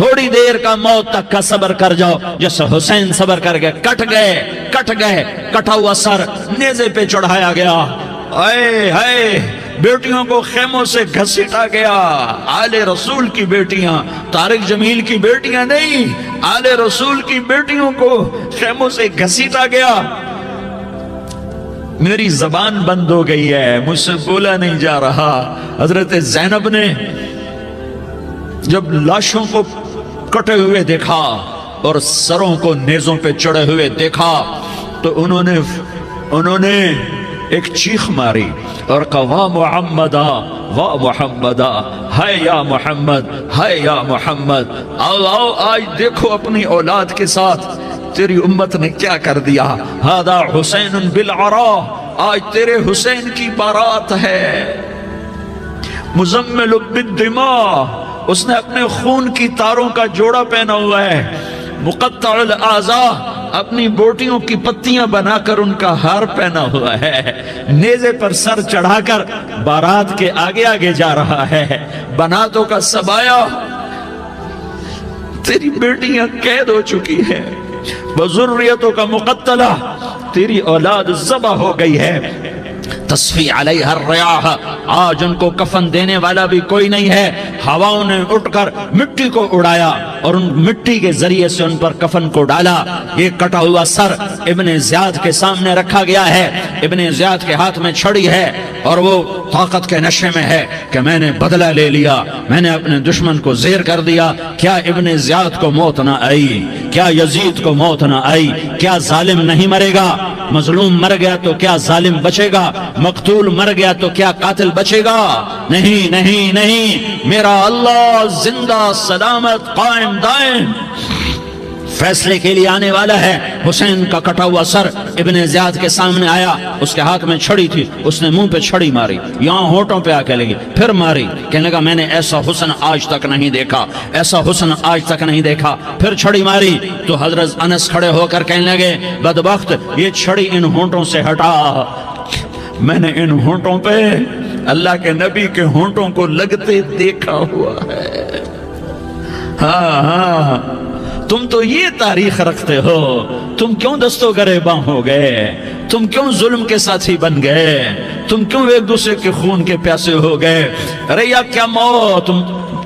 تھوڑی دیر کا موت تک کا صبر کر جاؤ، جیسے حسین صبر کر گئے، کٹ گئے، کٹا ہوا سر نیزے پہ چڑھایا گیا، اے ہائے بیٹیوں کو خیموں سے گھسیٹا گیا، آل رسول کی بیٹیاں، طارق جمیل کی بیٹیاں نہیں، آل رسول کی بیٹیوں کو خیموں سے گھسیٹا گیا۔ میری زبان بند ہو گئی ہے، مجھ سے بولا نہیں جا رہا۔ حضرت زینب نے جب لاشوں کو کٹے ہوئے دیکھا اور سروں کو نیزوں پہ چڑھے ہوئے دیکھا تو انہوں نے ایک چیخ ماری اور کہا واہ محمدہ، واہ محمدہ، ہائے یا محمد، ہائے یا محمد، آؤ آج دیکھو اپنی اولاد کے ساتھ تیری امت نے کیا کر دیا۔ ہذا حسین بالعراء، آج تیرے حسین کی بارات ہے۔ مزمل بالدماء، اس نے اپنے خون کی تاروں کا جوڑا پہنا ہوا ہے۔ مقطع الاعضاء، اپنی بوٹیوں کی پتیاں بنا کر ان کا ہار پہنا ہوا ہے، نیزے پر سر چڑھا کر بارات کے آگے آگے جا رہا ہے۔ بناتوں کا سبایا، تیری بیٹیاں قید ہو چکی ہیں، بذریتوں کا مقتلہ، تیری اولاد ذبح ہو گئی ہے۔ تصفی علیہ الریاح، آج ان کو کفن دینے والا بھی کوئی نہیں ہے۔ ہواؤں نے اٹھ کر مٹی کو اڑایا اور ان مٹی کے ذریعے سے ان پر کفن کو ڈالا۔ یہ کٹا ہوا سر ابن زیاد کے سامنے رکھا گیا ہے، ابن زیاد کے ہاتھ میں چھڑی ہے اور وہ طاقت کے نشے میں ہے کہ میں نے بدلہ لے لیا، میں نے اپنے دشمن کو زیر کر دیا۔ کیا ابن زیاد کو موت نہ آئی؟ کیا یزید کو موت نہ آئی؟ کیا ظالم نہیں مرے گا؟ مظلوم مر گیا تو کیا ظالم بچے گا؟ مقتول مر گیا تو کیا قاتل بچے گا؟ نہیں نہیں نہیں، میرا اللہ زندہ سلامت قائم دائم فیصلے کے لیے آنے والا ہے۔ حسین کا کٹا ہوا سر ابن زیاد کے سامنے آیا، اس کے ہاتھ میں چھڑی تھی، اس نے منہ پہ چھڑی ماری، یہاں ہونٹوں پہ آ کے لگی، پھر ماری، کہنے لگا میں نے ایسا حسن آج تک نہیں دیکھا، ایسا حسن آج تک نہیں دیکھا، پھر چھڑی ماری تو حضرت انس کھڑے ہو کر کہنے لگے بدبخت یہ چھڑی ان ہونٹوں سے ہٹا، میں نے ان ہونٹوں پہ اللہ کے نبی کے ہونٹوں کو لگتے دیکھا ہوا ہے۔ ہاں تم تو یہ تاریخ رکھتے ہو، تم کیوں دستوں گریباں ہو گئے؟ تم کیوں ظلم کے ساتھی بن گئے؟ تم کیوں ایک دوسرے کے خون کے پیاسے ہو گئے؟ ارے یا کیا موت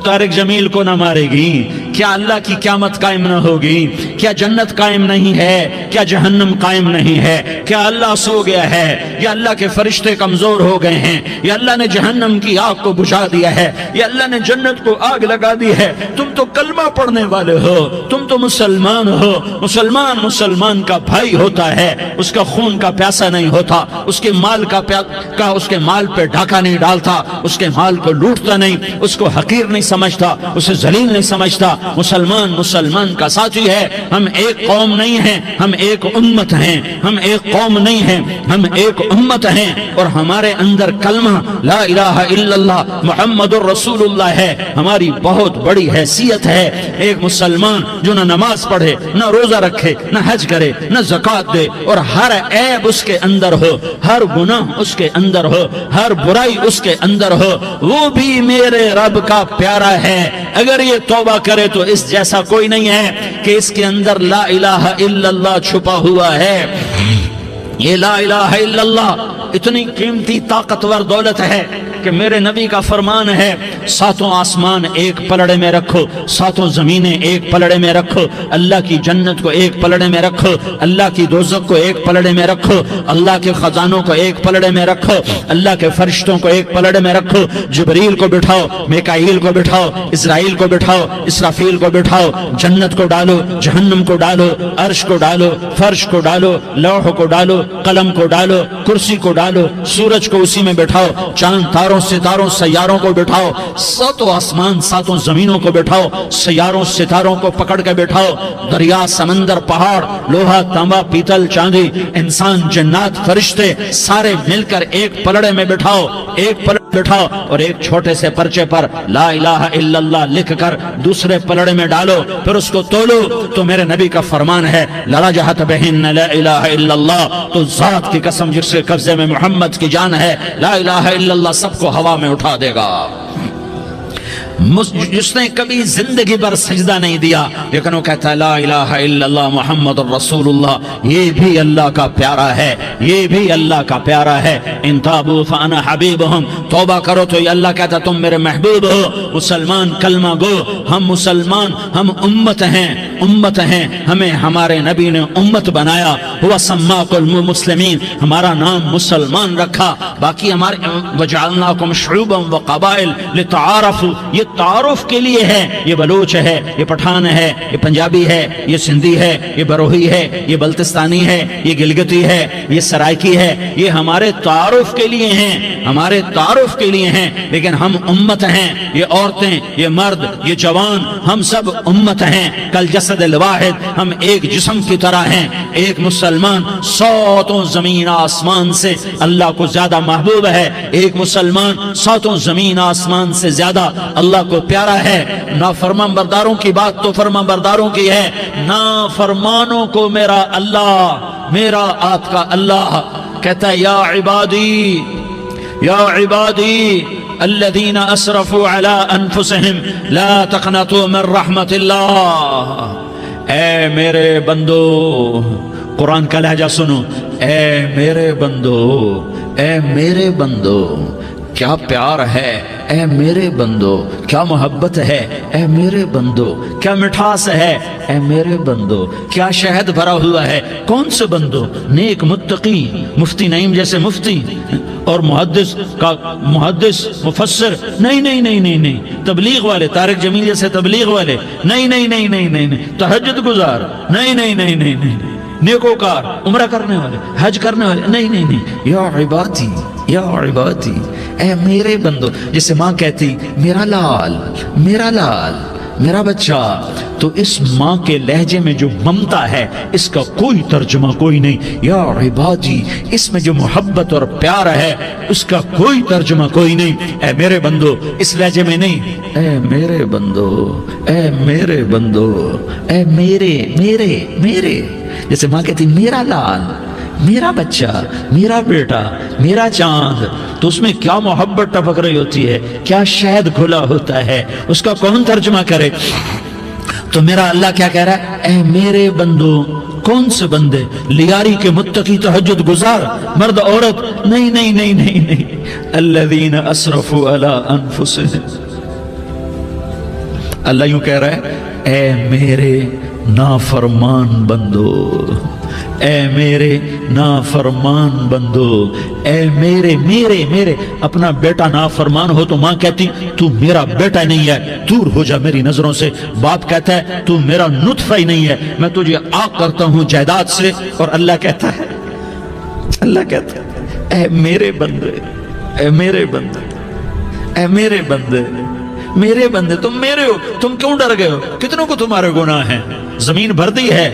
طارق جمیل کو نہ مارے گی؟ کیا اللہ کی قیامت قائم نہ ہوگی؟ کیا جنت قائم نہیں ہے؟ کیا جہنم قائم نہیں ہے؟ کیا اللہ سو گیا ہے؟ یا اللہ کے فرشتے کمزور ہو گئے ہیں؟ یا اللہ نے جہنم کی آگ کو بجھا دیا ہے؟ یا اللہ نے جنت کو آگ لگا دی ہے؟ تم تو کلمہ پڑھنے والے ہو، تم تو مسلمان ہو۔ مسلمان کا بھائی ہوتا ہے، اس کا خون کا پیاسا نہیں ہوتا، اس کے مال اس کے مال پہ ڈاکہ نہیں ڈالتا، اس کے مال کو لوٹتا نہیں، اس کو حقیر نہیں سمجھتا، اسے ذلیل نہیں سمجھتا۔ مسلمان کا ساتھی ہے۔ ہم ایک قوم نہیں ہیں، ہم ایک امت ہیں، ہم ایک قوم نہیں ہیں، ہم ایک امت ہیں، اور ہمارے اندر کلمہ لا الہ الا اللہ محمد الرسول اللہ ہے، ہماری بہت بڑی حیثیت ہے۔ ایک مسلمان جو نہ نماز پڑھے، نہ روزہ رکھے، نہ حج کرے، نہ زکوٰۃ دے، اور ہر عیب اس کے اندر ہو، ہر گناہ اس کے اندر ہو، ہر برائی اس کے اندر ہو، وہ بھی میرے رب کا پیارا ہے۔ اگر یہ توبہ کرے تو اس جیسا کوئی نہیں ہے کہ اس کے اندر لا الہ الا اللہ چھپا ہوا ہے۔ یہ لا الہ الا اللہ اتنی قیمتی طاقتور دولت ہے کہ میرے نبی کا فرمان ہے ساتوں آسمان ایک پلڑے میں رکھو، ساتوں زمینیں ایک پلڑے میں رکھو، اللہ کی جنت کو ایک پلڑے میں رکھو، اللہ کی دوزخ کو ایک پلڑے میں رکھو، اللہ کے خزانوں کو ایک پلڑے میں رکھو، اللہ کے فرشتوں کو ایک پلڑے میں رکھو، جبریل کو بٹھاؤ، میکائیل کو بٹھاؤ، اسرائیل کو بٹھاؤ، اسرافیل کو بٹھاؤ، جنت کو ڈالو، جہنم کو ڈالو، عرش کو ڈالو، فرش کو ڈالو، لوح کو ڈالو، قلم کو ڈالو، کرسی کو ڈالو، سورج کو اسی میں بٹھاؤ، چاند تاروں ستاروں سیاروں کو بٹھاؤ، ساتوں آسمان ساتوں زمینوں کو بٹھاؤ، سیاروں ستاروں کو پکڑ کے بٹھاؤ، دریا سمندر پہاڑ لوہا تانبا پیتل چاندی انسان جنات فرشتے سارے مل کر ایک پلڑے میں بٹھاؤ، ایک پلڑے بٹھاؤ، اور ایک چھوٹے سے پرچے پر لا الہ الا اللہ لکھ کر دوسرے پلڑے میں ڈالو، پھر اس کو تولو تو میرے نبی کا فرمان ہے لرجحت بہن لا الہ الا اللہ، تو ذات کی قسم جس کے قبضے میں محمد کی جان ہے، لا الہ الا اللہ سب کو ہوا میں اٹھا دے گا۔ جس نے کبھی زندگی پر سجدہ نہیں دیا لیکن وہ کہتا ہے لا الہ الا اللہ محمد الرسول اللہ، یہ بھی اللہ کا پیارا ہے، یہ بھی اللہ کا پیارا ہے۔ ان تابوا فانا حبیبہم، توبہ کرو تو یہ اللہ کہتا تم میرے محبوب ہو۔ مسلمان کلمہ گو، ہم مسلمان، ہم امت ہیں، امت ہیں، ہمیں ہمارے نبی نے امت بنایا، ہوا سماکم المسلمین، ہمارا نام مسلمان رکھا، باقی ہمارے وجعلناکم شعوبا وقبائل لتعارفوا، یہ تعارف کے لیے ہے، یہ بلوچ ہے، یہ پٹھان ہے، یہ پنجابی ہے، یہ سندھی ہے، یہ بروہی ہے، یہ بلتستانی ہے، یہ گلگتی ہے، یہ سرائکی ہے، یہ ہمارے تعارف کے لیے ہیں، ہمارے تعارف کے لیے ہیں، لیکن ہم امت ہیں، یہ عورتیں، یہ مرد، یہ جوان، ہم سب امت ہیں، کل جسد الواحد، ہم ایک جسم کی طرح ہیں۔ ایک مسلمان ساتوں زمین آسمان سے اللہ کو زیادہ محبوب ہے، ایک مسلمان ساتوں زمین آسمان سے زیادہ اللہ کو پیارا ہے۔ نافرمان برداروں کی بات تو فرمان برداروں کی ہے، نافرمانوں کو میرا اللہ، میرا آپ کا اللہ کہتا ہے یا عبادی، یا عبادی الذین اسرفوا علی انفسہم لا تقنطوا من رحمت اللہ، اے میرے بندو، قرآن کا لہجہ سنو، اے میرے بندو، اے میرے بندو، کیا پیار ہے، اے میرے بندو، کیا محبت ہے، اے میرے بندو، کیا مٹھاس ہے، اے میرے بندو، کیا شہد بھرا ہوا ہے۔ کون سے بندو؟ نیک متقی، مفتی نعیم جیسے مفتی اور محدث کا محدث مفسر، نہیں نہیں نہیں نہیں نہیں، تبلیغ والے طارق جمیل جیسے تبلیغ والے، نہیں نہیں نہیں نہیں نہیں، تہجد گزار، نہیں نہیں نہیں نہیں نہیں، نیکوکار، عمرہ کرنے والے، حج کرنے والے، نہیں نہیں نہیں، یا عبادی، یا عبادی، اے میرے بندو، جسے ماں کہتی میرا لال، میرا لال، میرا بچہ، تو اس ماں کے لہجے میں جو ممتا ہے اس کا کوئی ترجمہ کوئی نہیں۔ یا عبادی، اس میں جو محبت اور پیار ہے اس کا کوئی ترجمہ کوئی نہیں۔ اے میرے بندو، اس لہجے میں نہیں، اے میرے بندو، اے میرے بندو، اے میرے میرے میرے، جیسے ماں کہتی میرا لال، میرا بچہ، میرا بیٹا، میرا چاند، تو اس میں کیا محبت ٹپک رہی ہوتی ہے، کیا شہد کھلا ہوتا ہے، اس کا کون ترجمہ کرے؟ تو میرا اللہ کیا کہہ رہا ہے؟ اے میرے بندو، کون سے بندے؟ لیاری کے متقی، تہجد گزار، مرد عورت، نہیں نہیں نہیں نہیں نہیں، الذین اسرفوا علی انفسہم، اللہ یوں کہہ رہا ہے اے میرے نافرمان بندو، اے میرے نافرمان بندو، اے میرے میرے میرے، اپنا بیٹا نافرمان ہو تو ماں کہتی تو میرا بیٹا نہیں ہے، دور ہو جا میری نظروں سے۔ باپ کہتا ہے تو میرا نطفہ ہی نہیں ہے، میں تجھے عاق کرتا ہوں جائیداد سے۔ اور اللہ کہتا ہے، اللہ کہتا ہے اے میرے بندے، اے میرے بندے، اے میرے بندے، میرے بندے، تم میرے ہو، تم کیوں ڈر گئے ہو؟ کتنوں کو تمہارے گناہ ہیں؟ زمین بھر دی ہے،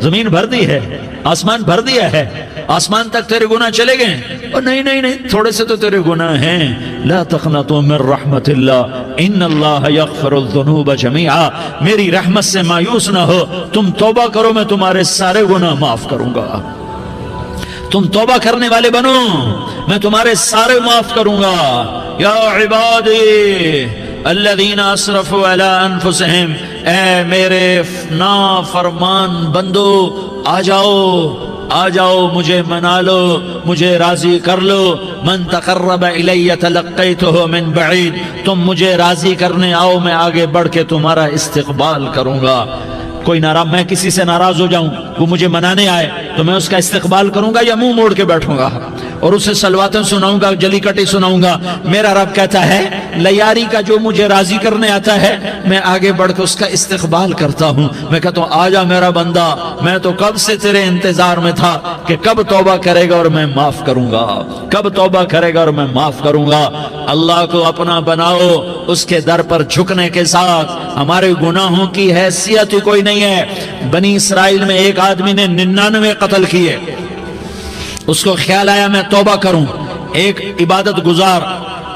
زمین بھر دی ہے، آسمان بھر دیا ہے، آسمان تک تیرے گناہ چلے گئے؟ اور نہیں نہیں نہیں، تھوڑے سے تو تیرے گناہ ہیں۔ لا تقنطوا من رحمت اللہ ان اللہ یغفر الذنوب جميعا، میری رحمت سے مایوس نہ ہو، تم توبہ کرو میں تمہارے سارے گناہ معاف کروں گا۔ تم توبہ کرنے والے بنو، میں تمہارے سارے معاف کروں گا۔ یا عبادی الذین اسرفوا علی انفسہم، اے میرے نافرمان بندو، آ جاؤ، آ جاؤ، مجھے منا لو، مجھے راضی کر لو۔ من تقرب الی تلقیتہ من بعید، تم مجھے راضی کرنے آؤ، میں آگے بڑھ کے تمہارا استقبال کروں گا۔ کوئی ناراض، میں کسی سے ناراض ہو جاؤں، وہ مجھے منانے آئے تو میں اس کا استقبال کروں گا یا منہ موڑ کے بیٹھوں گا اور اسے سلواتیں سناؤں گا، جلی کٹی سناؤں گا؟ میرا رب کہتا ہے لیاری کا جو مجھے راضی کرنے آتا ہے میں آگے بڑھ کے اس کا استقبال کرتا ہوں۔ میں کہتا ہوں آ جا میرا بندہ، میں تو کب سے تیرے انتظار میں تھا کہ کب توبہ کرے گا اور میں معاف کروں گا، کب توبہ کرے گا اور میں معاف کروں گا۔ اللہ کو اپنا بناؤ، اس کے در پر جھکنے کے ساتھ ہمارے گناہوں کی حیثیت ہی کوئی نہیں ہے۔ بنی اسرائیل میں ایک آدمی نے 99 قتل کیے، اس کو خیال آیا میں توبہ کروں، ایک عبادت گزار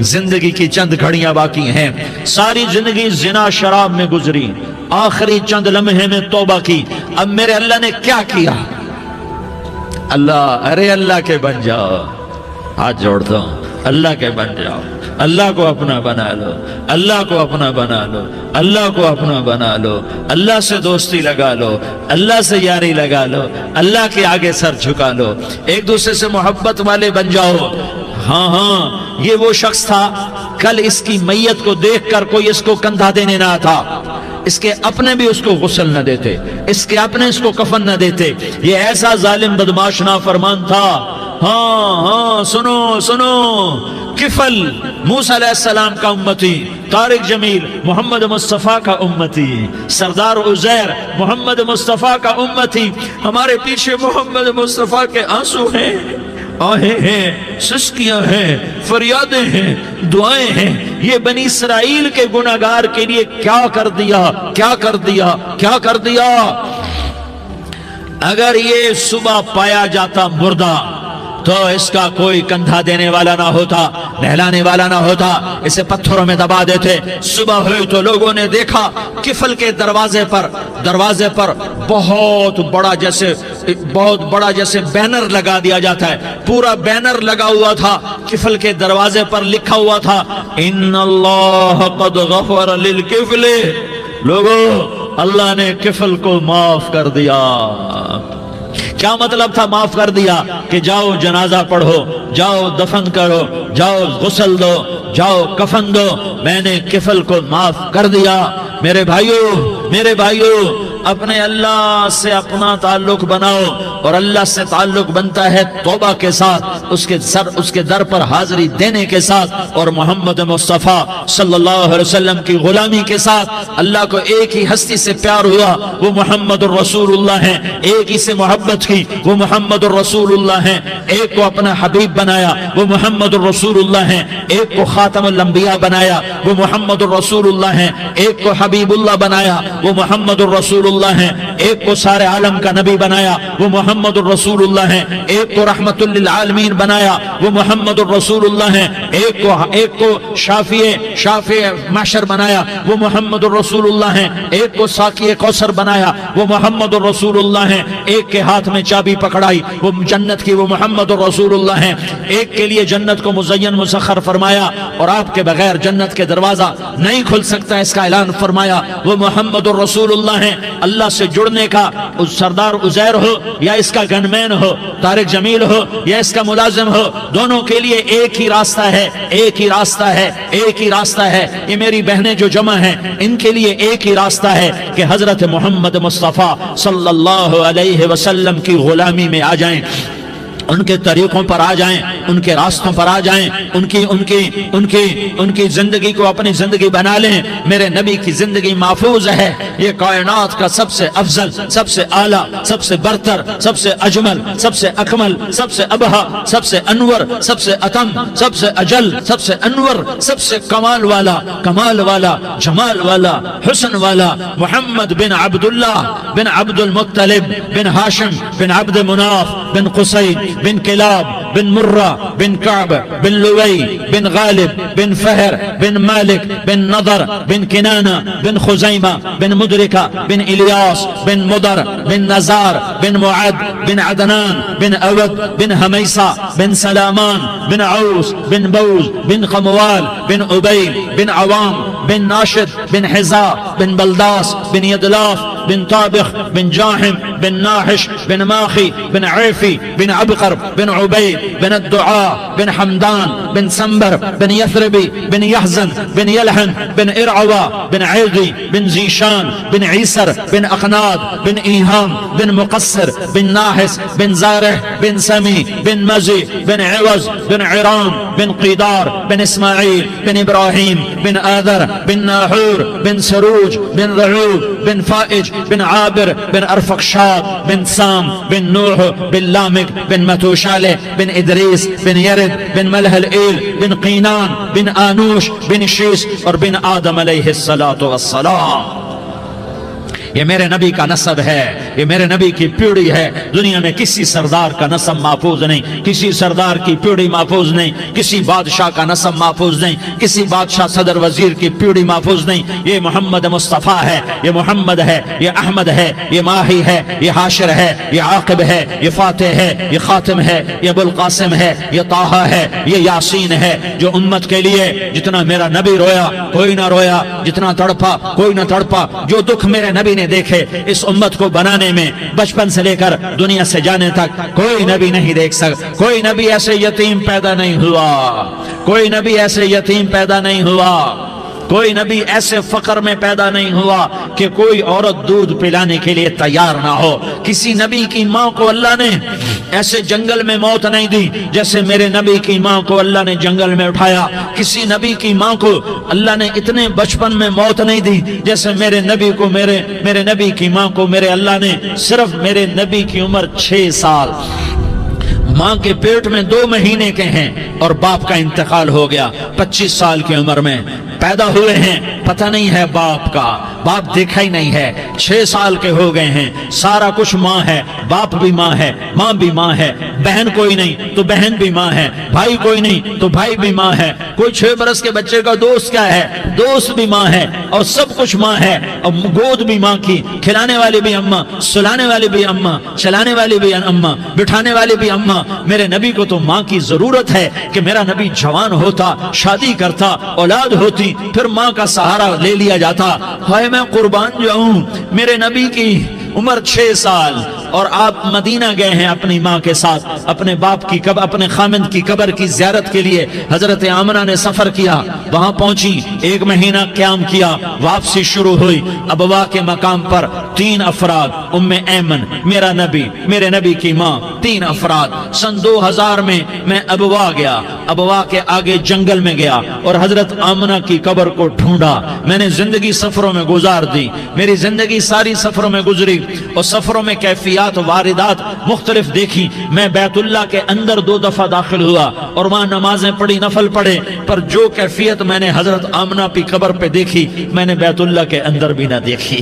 زندگی کی چند گھڑیاں باقی ہیں، ساری زندگی زنا شراب میں گزری، آخری چند لمحے میں توبہ کی، اب میرے اللہ نے کیا کیا؟ اللہ، ارے اللہ کے بن جاؤ، ہاتھ جوڑتا ہوں، اللہ کے بن جاؤ، اللہ کو اپنا بنا لو، اللہ کو اپنا بنا لو، اللہ کو اپنا بنا لو، اللہ سے دوستی لگا لو، اللہ سے یاری لگا لو، اللہ کے آگے سر جھکا لو، ایک دوسرے سے محبت والے بن جاؤ۔ ہاں ہاں، یہ وہ شخص تھا، کل اس کی میت کو دیکھ کر کوئی اس کو کندھا دینے نہ تھا، اس کے اپنے بھی اس کو غسل نہ دیتے، اس کے اپنے اس کو کفن نہ دیتے، یہ ایسا ظالم بدماش نافرمان تھا۔ ہاں ہاں، سنو سنو، کفل موسیٰ علیہ السلام کا امتی، طارق جمیل محمد مصطفیٰ کا امتی، سردار عزیر محمد مصطفیٰ کا امتی، ہمارے پیچھے محمد مصطفیٰ کے آنسو ہیں، آہیں ہیں، سسکیاں ہیں، فریادیں ہیں، دعائیں ہیں، یہ بنی اسرائیل کے گناہگار کے لیے کیا کر دیا، کیا کر دیا، کیا کر دیا۔ اگر یہ صبح پایا جاتا مردہ تو اس کا کوئی کندھا دینے والا نہ ہوتا، نہلانے والا نہ ہوتا، اسے پتھروں میں دبا دیتے۔ صبح ہوئی تو لوگوں نے دیکھا کفل کے دروازے پر بہت بڑا جیسے بینر لگا دیا جاتا ہے، پورا بینر لگا ہوا تھا، کفل کے دروازے پر لکھا ہوا تھا ان اللہ قد غفر للکفل، لوگوں اللہ نے کفل کو معاف کر دیا۔ کیا مطلب تھا معاف کر دیا؟ کہ جاؤ جنازہ پڑھو، جاؤ دفن کرو، جاؤ غسل دو، جاؤ کفن دو، میں نے کفل کو معاف کر دیا۔ میرے بھائیو، اپنے اللہ سے اپنا تعلق بناؤ، اور اللہ سے تعلق بنتا ہے توبہ کے ساتھ، اس کے در پر حاضری دینے کے ساتھ، اور محمد مصطفیٰ صلی اللہ علیہ وسلم کی غلامی کے ساتھ۔ اللہ کو ایک ہی ہستی سے پیار ہوا، وہ محمد الرسول اللہ ہیں، ایک ہی سے محبت کی، وہ محمد الرسول اللہ ہیں، ایک کو اپنا حبیب بنایا، وہ محمد الرسول اللہ ہیں، ایک کو خاتم الانبیاء بنایا، وہ محمد الرسول اللہ ہیں، ایک کو حبیب اللہ بنایا، وہ محمد الرسول اللہ ہیں، ایک کو سارے عالم کا نبی بنایا، وہ محمد الرسول اللہ ہیں، ایک کو رحمت للعالمین بنایا، وہ محمد الرسول اللہ ہیں، ایک کو شافع محشر بنایا، وہ محمد الرسول اللہ ہیں، ایک کو ساقی کوثر بنایا، وہ محمد الرسول اللہ ہیں، ایک کے ہاتھ میں چابی پکڑائی وہ جنت کی، وہ محمد الرسول اللہ ہیں، ایک کے لیے جنت کو مزین مسخر فرمایا اور آپ کے بغیر جنت کے دروازہ نہیں کھل سکتا اس کا اعلان فرمایا، وہ محمد الرسول اللہ ہیں۔ اللہ سے جڑنے کا سردار عزیر ہو یا اس کا گنمین ہو، طارق جمیل ہو یا اس کا ملازم ہو، دونوں کے لیے ایک ہی راستہ ہے، ایک ہی راستہ ہے، ایک ہی راستہ ہے۔ یہ میری بہنیں جو جمع ہیں ان کے لیے ایک ہی راستہ ہے کہ حضرت محمد مصطفیٰ صلی اللہ علیہ وسلم کی غلامی میں آ جائیں، ان کے طریقوں پر آ جائیں، ان کے راستوں پر آ جائیں، ان کی زندگی کو اپنی زندگی بنا لیں۔ میرے نبی کی زندگی محفوظ ہے، یہ کائنات کا سب سے افضل، سب سے اعلیٰ، سب سے برتر، سب سے اجمل، سب سے اکمل، سب سے ابہا، سب سے انور، سب سے اتم، سب سے اجل، سب سے انور، سب سے کمال والا، جمال والا، حسن والا، محمد بن عبداللہ بن عبد المطلب بن ہاشم بن عبد مناف بن قصی بن کلاب بن مرہ بن کعب بن لوی بن غالب بن فہر بن مالک بن نضر بن کنانہ بن خزیمہ بن مدرکہ بن الیاس بن مدر بن نزار بن معد بن عدنان بن اود بن حمیسہ بن سلامان بن عوس بن بوز بن خموال بن عبیل بن عوام بن ناشد بن حزا بن بلداس بن یدلاف بن طابخ بن جاحم بن ناحش بن ماخی بن عیفی بن عبقر بن عبید بن الدعاء بن حمدان بن سنبر بن یثربی بن یحزن بن یلحن بن ارعوا بن عیدی بن زیشان بن عیسر بن اقناد بن ایہام بن مقصر بن ناحس بن زارح بن سمی بن مزی بن عوض بن عرام بن قیدار بن اسماعیل بن ابراہیم بن آذر بن ناحور بن سروج بن رعوب بن فائج بن عابر بن ارفقشاد بن سام بن نوح بن لامک بن متوشالہ بن ادریس بن یرد بن ملح الایل بن قینان بن آنوش بن شیس اور بن آدم علیہ السلام۔ یہ میرے نبی کا نسب ہے۔ یہ میرے نبی کی پیڑھی ہے. دنیا میں کسی سردار کا نسب محفوظ نہیں, کسی سردار کی پیڑھی محفوظ نہیں, کسی بادشاہ کا نسب محفوظ نہیں, کسی بادشاہ صدر وزیر کی پیڑھی محفوظ نہیں. یہ محمد مصطفیٰ ہے, یہ محمد ہے, یہ احمد ہے, یہ ماہی ہے, یہ حاشر ہے, یہ عاقب ہے, یہ فاتح ہے, یہ خاتم ہے, یہ ابو القاسم ہے, یہ طٰہٰ ہے, یہ یاسین ہے. جو امت کے لیے جتنا میرا نبی رویا کوئی نہ رویا, جتنا تڑپا کوئی نہ تڑپا, جو دکھ میرے نبی نے دیکھے اس امت کو بنانے میں بچپن سے لے کر دنیا سے جانے تک کوئی نبی نہیں دیکھ سکتا. کوئی نبی ایسے یتیم پیدا نہیں ہوا, کوئی نبی ایسے یتیم پیدا نہیں ہوا, کوئی نبی ایسے فقر میں پیدا نہیں ہوا کہ کوئی عورت دودھ پلانے کے لیے تیار نہ ہو. کسی نبی کی ماں کو اللہ نے ایسے جنگل میں موت نہیں دی جیسے میرے نبی کی ماں کو اللہ نے جنگل میں اٹھایا. کسی نبی کی ماں کو اللہ نے اتنے بچپن میں موت نہیں دی جیسے میرے نبی کو, میرے نبی کی ماں کو میرے اللہ نے صرف میرے نبی کی عمر 6 سال, ماں کے پیٹ میں 2 مہینے کے ہیں اور باپ کا انتقال ہو گیا 25 سال کی عمر میں. پیدا ہوئے ہیں, پتہ نہیں ہے باپ کا, باپ دیکھا ہی نہیں ہے. 6 سال کے ہو گئے ہیں, سارا کچھ ماں ہے, باپ بھی ماں ہے, ماں بھی ماں ہے, بہن کوئی نہیں تو بہن بھی ماں ہے, بھائی کوئی نہیں تو بھائی بھی ماں ہے, کوئی 6 برس کے بچے کا دوست کیا ہے, دوست بھی ماں ہے, اور سب کچھ ماں ہے. اور گود بھی ماں کی, کھلانے والی بھی اماں, سلانے والی بھی اماں, چلانے والی بھی اماں, بٹھانے والی بھی اماں. میرے نبی کو تو ماں کی ضرورت ہے کہ میرا نبی جوان ہوتا, شادی کرتا, اولاد ہوتی, پھر ماں کا سہارا لے لیا جاتا. ہائے میں قربان جاؤں, میرے نبی کی عمر 6 سال اور آپ مدینہ گئے ہیں اپنی ماں کے ساتھ, اپنے باپ کی اپنے خامند کی قبر کی زیارت کے لیے. حضرت آمنہ نے سفر کیا, وہاں پہنچی, 1 مہینہ قیام کیا, واپسی شروع ہوئی. ابوا کے مقام پر 3 افراد, ام ایمن, میرا نبی, میرے نبی کی ماں, 3 افراد. سن 2000 میں ابوا گیا, ابوا کے آگے جنگل میں گیا اور حضرت آمنہ کی قبر کو ڈھونڈا. میں نے زندگی سفروں میں گزار دی, میری زندگی ساری سفروں میں گزری اور سفروں میں کیفیات واردات مختلف دیکھی. میں بیت اللہ کے اندر 2 دفعہ داخل ہوا اور وہاں نمازیں پڑھی, نفل پڑھے, پر جو کیفیت میں نے حضرت آمنہ کی قبر پہ دیکھی میں نے بیت اللہ کے اندر بھی نہ دیکھی.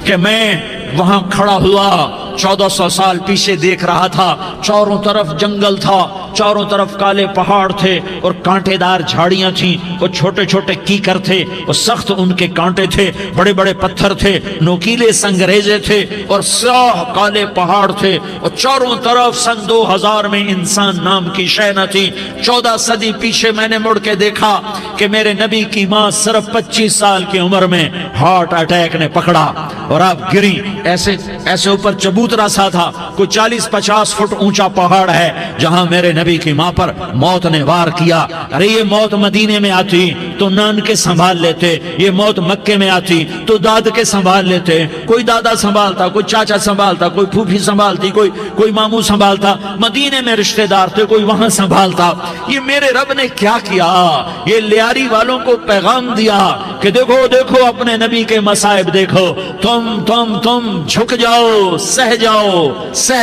کہ میں وہاں کھڑا ہوا 1400 سال پیچھے دیکھ رہا تھا, چاروں طرف جنگل تھا, چاروں طرف کالے پہاڑ تھے اور کانٹے دار جھاڑیاں تھیں, وہ چھوٹے چھوٹے کیکر تھے, وہ سخت ان کے کانٹے تھے, بڑے بڑے پتھر تھے, نوکیلے سنگریزے تھے اور سیاہ کالے پہاڑ تھے, اور چاروں طرف سن 2000 میں انسان نام کی شے نہ تھی. 14 صدی پیچھے میں نے مڑ کے دیکھا کہ میرے نبی کی ماں صرف 25 سال کی عمر میں ہارٹ اٹیک نے پکڑا اور آپ گری. ایسے اوپر چبوترا سا تھا, کوئی 40-50 فٹ اونچا پہاڑ ہے جہاں میرے نبی کی ماں پر موت نے وار کیا. ارے یہ موت مدینے میں آتی تو نان کے سنبھال لیتے, یہ موت مکے میں آتی تو داد کے سنبھال لیتے. کوئی دادا سنبھالتا, کوئی چاچا سنبھالتا, کوئی پھوپھی سنبھالتی, کوئی ماموں سنبھالتا. مدینے میں رشتہ دار تھے, کوئی وہاں سنبھالتا. یہ میرے رب نے کیا کیا, یہ لیاری والوں کو پیغام دیا کہ دیکھو دیکھو اپنے نبی کے مصائب دیکھو, تم جھک جاؤ, سہ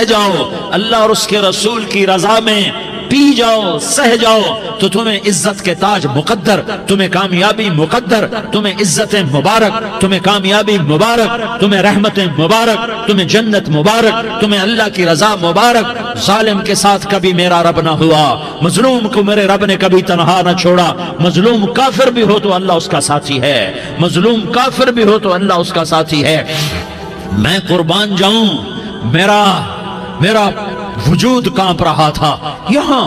جاؤ, اللہ اور اس کے رسول کی رضا میں پی جاؤ, سہ جاؤ, تو تمہیں عزت کے تاج مقدر, تمہیں کامیابی مقدر, تمہیں عزت مبارک, تمہیں کامیابی مبارک, تمہیں رحمت مبارک, تمہیں جنت مبارک, تمہیں اللہ کی رضا مبارک. ظالم کے ساتھ کبھی میرا رب نہ ہوا, مظلوم کو میرے رب نے کبھی تنہا نہ چھوڑا. مظلوم کافر بھی ہو تو اللہ اس کا ساتھی ہے, مظلوم کافر بھی ہو تو اللہ اس کا ساتھی ہے. میں قربان جاؤں, میرا وجود کانپ رہا تھا. یہاں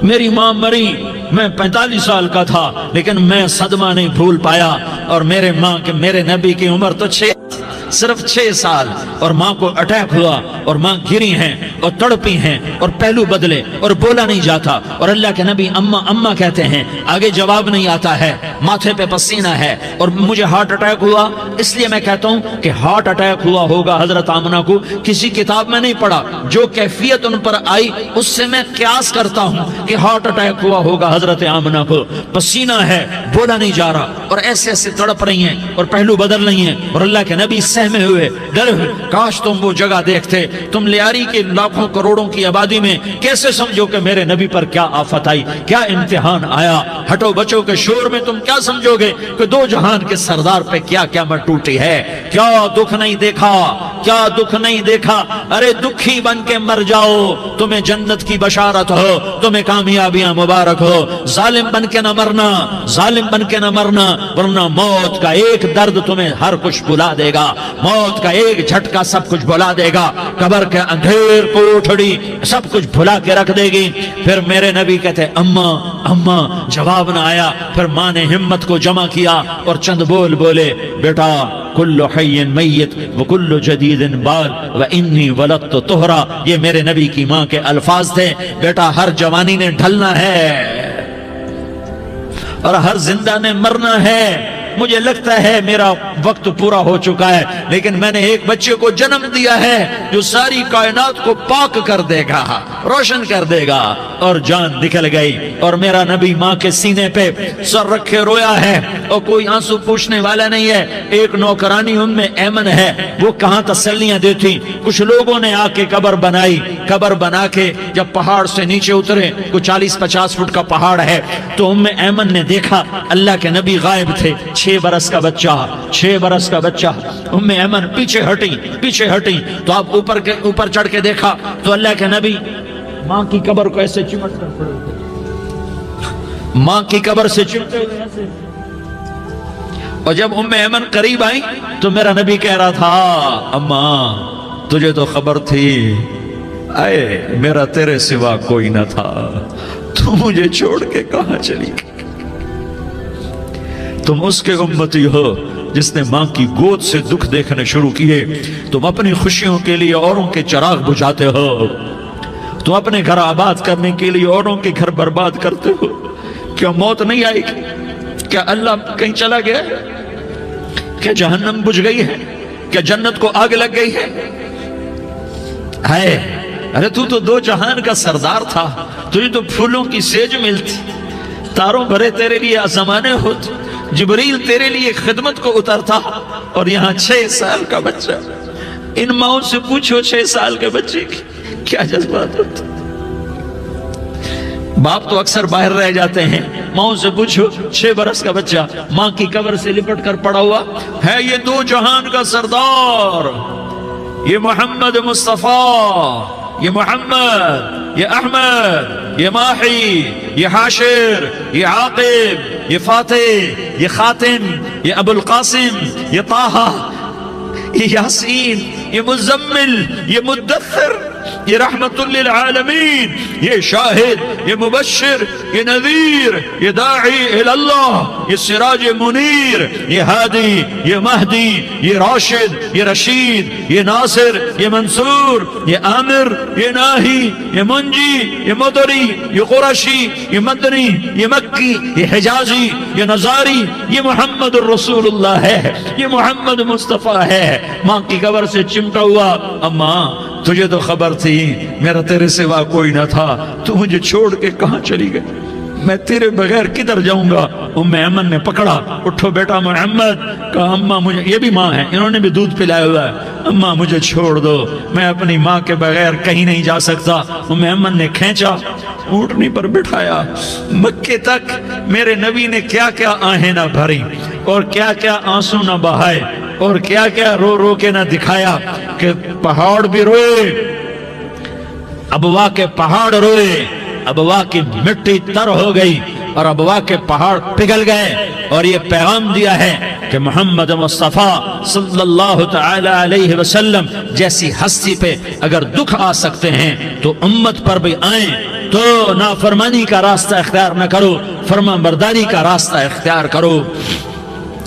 میری ماں مری, میں 45 سال کا تھا, لیکن میں صدمہ نہیں بھول پایا. اور میرے نبی کی عمر تو صرف 6 سال, اور ماں کو اٹیک ہوا اور ماں گری ہیں اور تڑپی ہیں اور پہلو بدلے اور بولا نہیں جاتا. اور اللہ کے نبی اماں اماں کہتے ہیں, آگے جواب نہیں آتا ہے, ماتھے پہ پسینہ ہے. اور مجھے ہارٹ اٹیک ہوا, اس لیے میں کہتا ہوں کہ ہارٹ اٹیک ہوا ہوگا حضرت آمنہ کو, کسی کتاب میں نہیں پڑھا. جو کیفیت ان پر آئی اس سے میں قیاس کرتا ہوں کہ ہارٹ اٹیک ہوا ہوگا حضرت آمنہ کو. پسینہ ہے, بولا نہیں جا رہا, اور ایسے تڑپ رہی ہیں اور پہلو بدل رہی ہیں. اور اللہ کے نبی سہمے ہوئے, ڈرے ہوئے. کاش تم وہ جگہ دیکھتے, تم لیاری کے لاکھوں کروڑوں کی آبادی میں کیسے سمجھو کہ میرے نبی پر کیا آفت آئی, کیا امتحان آیا. ہٹو بچوں کے شور میں تم کیا سمجھو گے کہ 2 جہان کے سردار پہ کیا قیامت ٹوٹی ہے. کیا دکھ نہیں دیکھا, کیا دکھ نہیں دیکھا؟ ارے دکھی بن کے مر جاؤ، تمہیں جنت کی بشارت ہو، تمہیں کامیابیاں مبارک ہو۔ ظالم بن کے نہ مرنا، ظالم بن کے نہ مرنا، ورنہ موت کا ایک درد تمہیں ہر کچھ بھلا دے گا، موت کا ایک جھٹکا سب کچھ بھلا دے گا، قبر کے اندھیر کوٹھڑی سب کچھ بھلا کے رکھ دے گی۔ پھر میرے نبی کہتے اماں اماں، جواب نہ آیا۔ پھر ماں نے ہمت کو جمع کیا اور چند بول بولے، بیٹا کل حی میت وکل جدید بال وانی ولدت طہرا، یہ میرے نبی کی ماں کے الفاظ تھے۔ بیٹا ہر جوانی نے ڈھلنا ہے اور ہر زندہ نے مرنا ہے۔ مجھے لگتا ہے میرا وقت پورا ہو چکا ہے، لیکن میں نے ایک بچے کو جنم دیا ہے جو ساری کائنات کو پاک کر دے گا، روشن کر دے گا۔ اور جان نکل گئی اور میرا نبی ماں کے سینے پہ سر رکھے رویا ہے اور کوئی آنسو پوچھنے والا نہیں ہے۔ ایک نوکرانی ام ایمن ہے، وہ کہاں تسلیاں دیتی۔ کچھ لوگوں نے آ کے قبر بنائی، قبر بنا کے جب پہاڑ سے نیچے اترے، کوئی 40-50 فٹ کا پہاڑ ہے، تو ام ایمن نے دیکھا اللہ کے نبی غائب تھے، 6 برس کا بچہ، 6 برس کا بچہ۔ ام ایمن پیچھے ہٹی تو آپ اوپر چڑھ کے دیکھا تو اللہ کے نبی ماں کی قبر کو ایسے چمٹ کر پڑے، ماں کی قبر سے چمٹے ہوئے ایسے۔ اور جب ام ایمن قریب آئی تو میرا نبی کہہ رہا تھا اماں تجھے تو خبر تھی، اے میرا تیرے سوا کوئی نہ تھا، تو مجھے چھوڑ کے کہاں چلی گئی؟ تم اس کے امتی ہو جس نے ماں کی گود سے دکھ دیکھنے شروع کیے۔ تم اپنی خوشیوں کے لیے اوروں کے چراغ بجھاتے ہو، تم اپنے گھر آباد کرنے کے لیے اوروں کے گھر برباد کرتے ہو۔ کیا موت نہیں آئے گی؟ کیا اللہ کہیں چلا گیا ہے؟ کیا جہنم بجھ گئی ہے؟ کیا جنت کو آگ لگ گئی ہے؟ ارے تو 2 جہان کا سردار تھا، تجھے تو پھولوں کی سیج ملتی، تاروں بھرے تیرے لیے آسمانے ہوتی، جبریل تیرے لیے خدمت کو اترتا، اور یہاں 6 سال کا بچہ۔ ان ماؤں سے پوچھو 6 سال کے بچے کی کیا جذبات ہوتے۔ باپ تو اکثر باہر رہ جاتے ہیں، ماؤں سے پوچھو 6 برس کا بچہ ماں کی قبر سے لپٹ کر پڑا ہوا ہے۔ یہ 2 جہان کا سردار، یہ محمد مصطفیٰ، یہ محمد، یہ احمد، یہ ماحی، یہ حاشر، یہ عاقب، یہ فاتح، یہ خاتم، یہ ابو القاسم، یہ طٰہٰ، یہ یاسین، یہ مزمل، یہ مدثر، یہ رحمت للعالمین، یہ شاہد، یہ مبشر، یہ نذیر، یہ داعی اللہ، یہ سراج منیر، یہ ہادی، یہ مہدی، یہ راشد، یہ رشید، یہ ناصر، یہ منصور، یہ عامر، یہ ناہی، یہ منجی، یہ مدری، یہ قرشی، یہ مدنی، یہ مکی، یہ حجازی، یہ نظاری، یہ محمد الرسول اللہ ہے، یہ محمد مصطفیٰ ہے۔ ماں کی قبر سے چمٹا ہوا، اماں تجھے تو خبر تھی میرا تیرے سوا کوئی نہ تھا، تو مجھے چھوڑ کے کہاں چلی گئی؟ میں تیرے بغیر کدھر جاؤں گا؟ ام ایمن نے پکڑا، اٹھو بیٹا محمد، کہا اماں مجھے، یہ بھی ماں ہے، انہوں نے بھی دودھ پلایا ہوا ہے، اماں مجھے چھوڑ دو، میں اپنی ماں کے بغیر کہیں نہیں جا سکتا۔ ام ایمن نے کھینچا، اونٹنی پر بٹھایا، مکے تک میرے نبی نے کیا کیا آہیں نہ بھری اور کیا کیا آنسو نہ بہائے اور کیا کیا رو رو کے نہ دکھایا کہ پہاڑ بھی روئے، ابوا کے پہاڑ روئے، ابوا کی مٹی تر ہو گئی اور ابوا کے پہاڑ پگھل گئے، اور یہ پیغام دیا ہے کہ محمد مصطفیٰ صلی اللہ تعالی علیہ وسلم جیسی ہستی پہ اگر دکھ آ سکتے ہیں تو امت پر بھی آئیں، تو نافرمانی کا راستہ اختیار نہ کرو، فرمان برداری کا راستہ اختیار کرو۔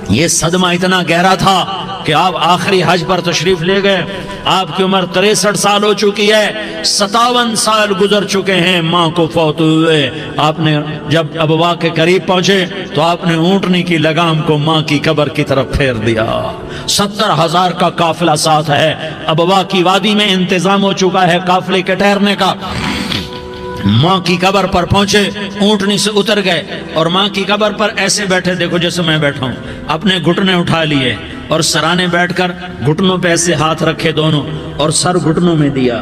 یہ صدمہ اتنا گہرا تھا کہ آپ آخری حج پر تشریف لے گئے، آپ کی عمر 63 سال ہو چکی ہے، 57 سال گزر چکے ہیں ماں کو فوت ہوئے۔ آپ نے جب ابوا کے قریب پہنچے تو آپ نے اونٹنی کی لگام کو ماں کی قبر کی طرف پھیر دیا۔ 70,000 کا قافلہ ساتھ ہے، ابوا کی وادی میں انتظام ہو چکا ہے قافلے کے ٹھہرنے کا۔ ماں کی قبر پر پہنچے، اونٹنی سے اتر گئے اور ماں کی قبر پر ایسے بیٹھے، دیکھو جیسے میں بیٹھا ہوں، اپنے گھٹنے اٹھا لیے اور سرانے بیٹھ کر گھٹنوں پہ ایسے ہاتھ رکھے دونوں اور سر گھٹنوں میں دیا،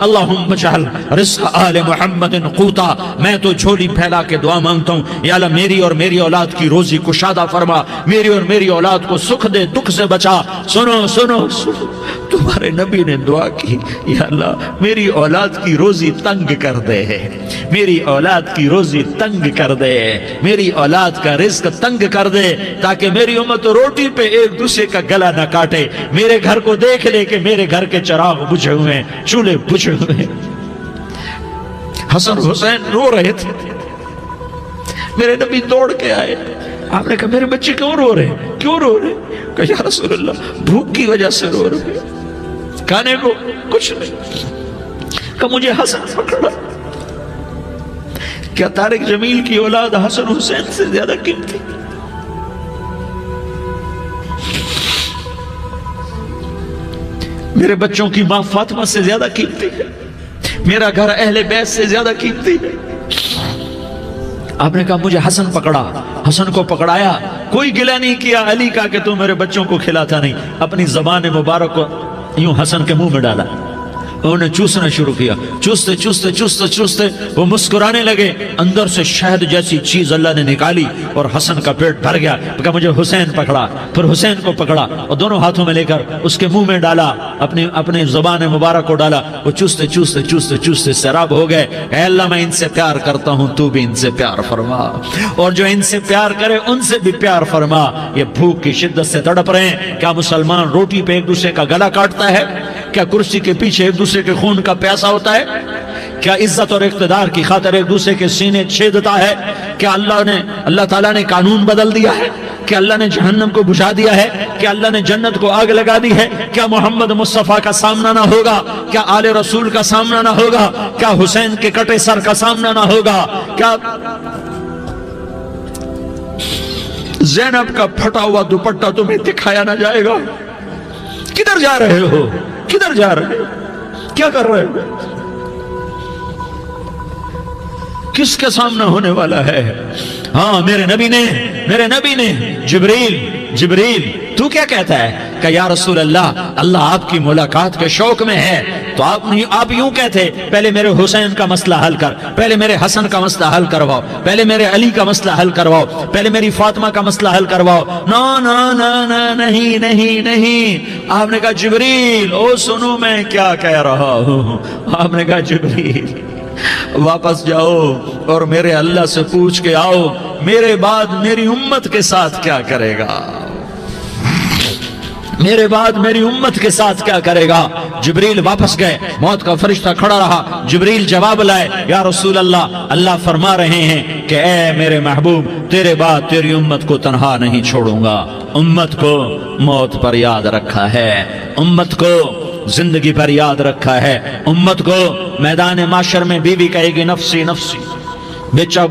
اللہم اجعل رزق آل محمد قوتا، میں تو جھولی پھیلا کے دعا مانگتا ہوں، یا اللہ میری اور میری اولاد کی روزی کشادہ فرما، میری اور میری اولاد کو سکھ دے، دکھ سے بچا۔ سنو سنو سنو، تمہارے نبی نے دعا کی، یا اللہ میری اولاد کی روزی تنگ کر دے، میری اولاد کی روزی تنگ کر دے، میری اولاد کا رزق تنگ کر دے، تاکہ میری امت روٹی پہ ایک دوسرے کا گلا نہ کاٹے، میرے گھر کو دیکھ لے کہ میرے گھر کے چراغ بجھے ہوئے ہیں، چولہے بجھے ہوئے ہیں۔ حسن حسین رو رہے تھے، میرے نبی دوڑ کے آئے، آپ نے کہا میرے بچے کیوں رو رہے ہیں، کیوں رو رہے ہیں؟ کہا یا رسول اللہ بھوک کی وجہ سے رو رہے ہیں، کھانے کو کچھ نہیں۔ کہ مجھے حسن پکڑا۔ کیا طارق جمیل کی اولاد حسن حسین سے زیادہ قیمتی؟ میرے بچوں کی ماں فاطمہ سے زیادہ قیمتی ہے؟ میرا گھر اہل بیت سے زیادہ قیمتی ہے؟ آپ نے کہا مجھے حسن پکڑا، حسن کو پکڑایا، کوئی گلہ نہیں کیا علی کا کہ تو میرے بچوں کو کھلاتا نہیں، اپنی زبان مبارک کو یوں حسن کے منہ میں ڈالا، انہوں نے چوسنا شروع کیا، چوستے چوستے چوستے چوستے وہ مسکرانے لگے، اندر سے شہد جیسی چیز اللہ نے نکالی اور حسن کا پیٹ بھر گیا۔ کہا مجھے حسین پکڑا، پھر حسین کو پکڑا اور دونوں ہاتھوں میں لے کر اس کے منہ میں ڈالا، اپنے زبان مبارک کو ڈالا، وہ چوستے چوستے چوستے چوستے سیراب ہو گئے۔ اے اللہ میں ان سے پیار کرتا ہوں، تو بھی ان سے پیار فرما، اور جو ان سے پیار کرے ان سے بھی پیار فرما۔ یہ بھوک کی شدت سے تڑپ رہے ہیں، کیا مسلمان روٹی پہ ایک دوسرے کا گلا کاٹتا ہے؟ کیا کرسی کے پیچھے ایک دوسرے کے خون کا پیاسا ہوتا ہے؟ کیا عزت اور اقتدار کی خاطر ایک دوسرے کے سینے چھیدتا ہے؟ کیا اللہ تعالیٰ نے قانون بدل دیا ہے؟ کیا اللہ نے جہنم کو بجھا دیا ہے؟ کیا اللہ نے جنت کو آگ لگا دی ہے؟ کیا محمد مصطفیٰ کا سامنا نہ ہوگا؟ کیا آل رسول کا سامنا نہ ہوگا؟ کیا حسین کے کٹے سر کا سامنا نہ ہوگا؟ کیا زینب کا پھٹا ہوا دوپٹہ تمہیں دکھایا نہ جائے گا؟ کدھر جا رہے ہو؟ کدھر جا رہے ہو؟ کیا کر رہے ہو؟ کس کے سامنے ہونے والا ہے؟ ہاں میرے نبی نے جبریل تو کیا کہتا ہے کہ یا رسول اللہ آپ کی ملاقات کے شوق میں ہے، تو آپ یوں کہتے پہلے میرے حسین کا مسئلہ حل کر، پہلے میرے حسن کا مسئلہ حل کرواؤ، پہلے میرے علی کا مسئلہ حل کرواؤ، پہلے میری فاطمہ کا مسئلہ حل کرواؤ۔ نہیں، آپ نے کہا جبریل او سنو میں کیا کہہ رہا ہوں۔ آپ نے کہا جبریل واپس جاؤ اور میرے اللہ سے پوچھ کے آؤ میرے بعد میری امت کے ساتھ کیا کرے گا، میرے بعد میری امت کے ساتھ کیا کرے گا۔ جبریل واپس گئے، موت کا فرشتہ کھڑا رہا، جبریل جواب لائے، یا رسول اللہ فرما رہے ہیں کہ اے میرے محبوب تیرے بعد تیری امت کو تنہا نہیں چھوڑوں گا، امت کو موت پر یاد رکھا ہے، امت کو زندگی پر یاد رکھا ہے، امت کو میدان معاشر میں بیوی کہے گی نفسی نفسی،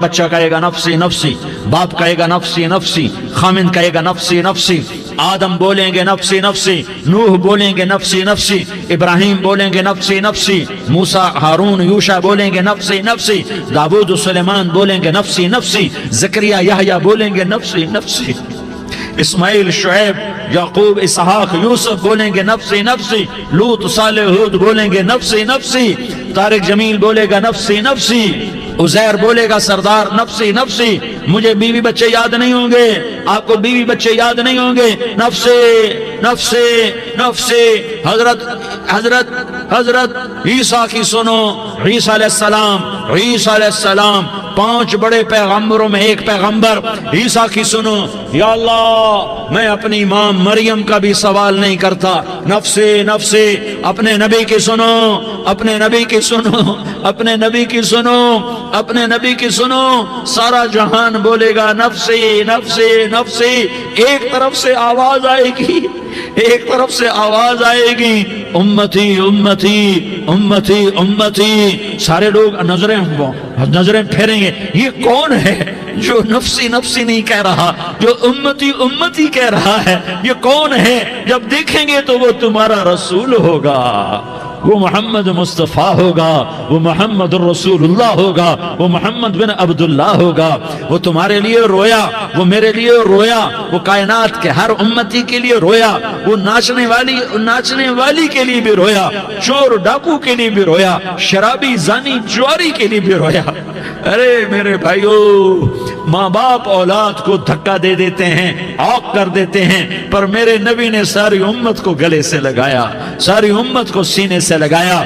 بچہ کہے گا نفسی نفسی، باپ کہے گا نفسی نفسی، خامن کہے گا نفسی نفسی، آدم بولیں گے نفسی نفسی، نوح بولیں گے نفسی نفسی، ابراہیم بولیں گے نفسی نفسی، موسیٰ ہارون یوشع بولیں گے نفسی نفسی، داؤد سلیمان بولیں گے نفسی نفسی، زکریا یحییٰ بولیں گے نفسی نفسی، اسماعیل شعیب یعقوب اسحاق یوسف بولیں گے نفسی نفسی، لوط صالح ہود بولیں گے نفسی نفسی، طارق جمیل بولے گا نفسی نفسی، عزیر بولے گا سردار نفسی نفسی، مجھے بیوی بچے یاد نہیں ہوں گے، آپ کو بیوی بچے یاد نہیں ہوں گے، نفسی نفسی نفسی۔ حضرت عیسیٰ کی سنو، عیسیٰ علیہ السلام 5 بڑے پیغمبروں میں ایک پیغمبر عیسیٰ کی سنو، یا اللہ میں اپنی ماں مریم کا بھی سوال نہیں کرتا، نفسی نفسی۔ اپنے نبی کی سنو، اپنے نبی کی سنو، اپنے نبی کی سنو، اپنے نبی کی سنو، سارا جہان بولے گا نفسی نفسی نفسی۔ ایک طرف سے آواز آئے گی، ایک طرف سے آواز آئے گی، امتی امتی امتی امتی۔ سارے لوگ نظریں پھیریں گے، یہ کون ہے جو نفسی نفسی نہیں کہہ رہا، جو امتی امتی کہہ رہا ہے؟ یہ کون ہے؟ جب دیکھیں گے تو وہ تمہارا رسول ہوگا، وہ محمد مصطفیٰ ہوگا، وہ محمد الرسول اللہ ہوگا، وہ محمد بن عبداللہ ہوگا۔ وہ تمہارے لیے رویا، وہ میرے لیے رویا، وہ کائنات کے ہر امتی کے لیے رویا، وہ ناچنے والی کے لیے بھی رویا، چور ڈاکو کے لیے بھی رویا، شرابی زانی جواری کے لیے بھی رویا۔ ارے میرے بھائیو، ماں باپ اولاد کو دھکا دے دیتے ہیں، عوق کر دیتے ہیں، پر میرے نبی نے ساری امت کو گلے سے لگایا، ساری امت کو سینے سے لگایا۔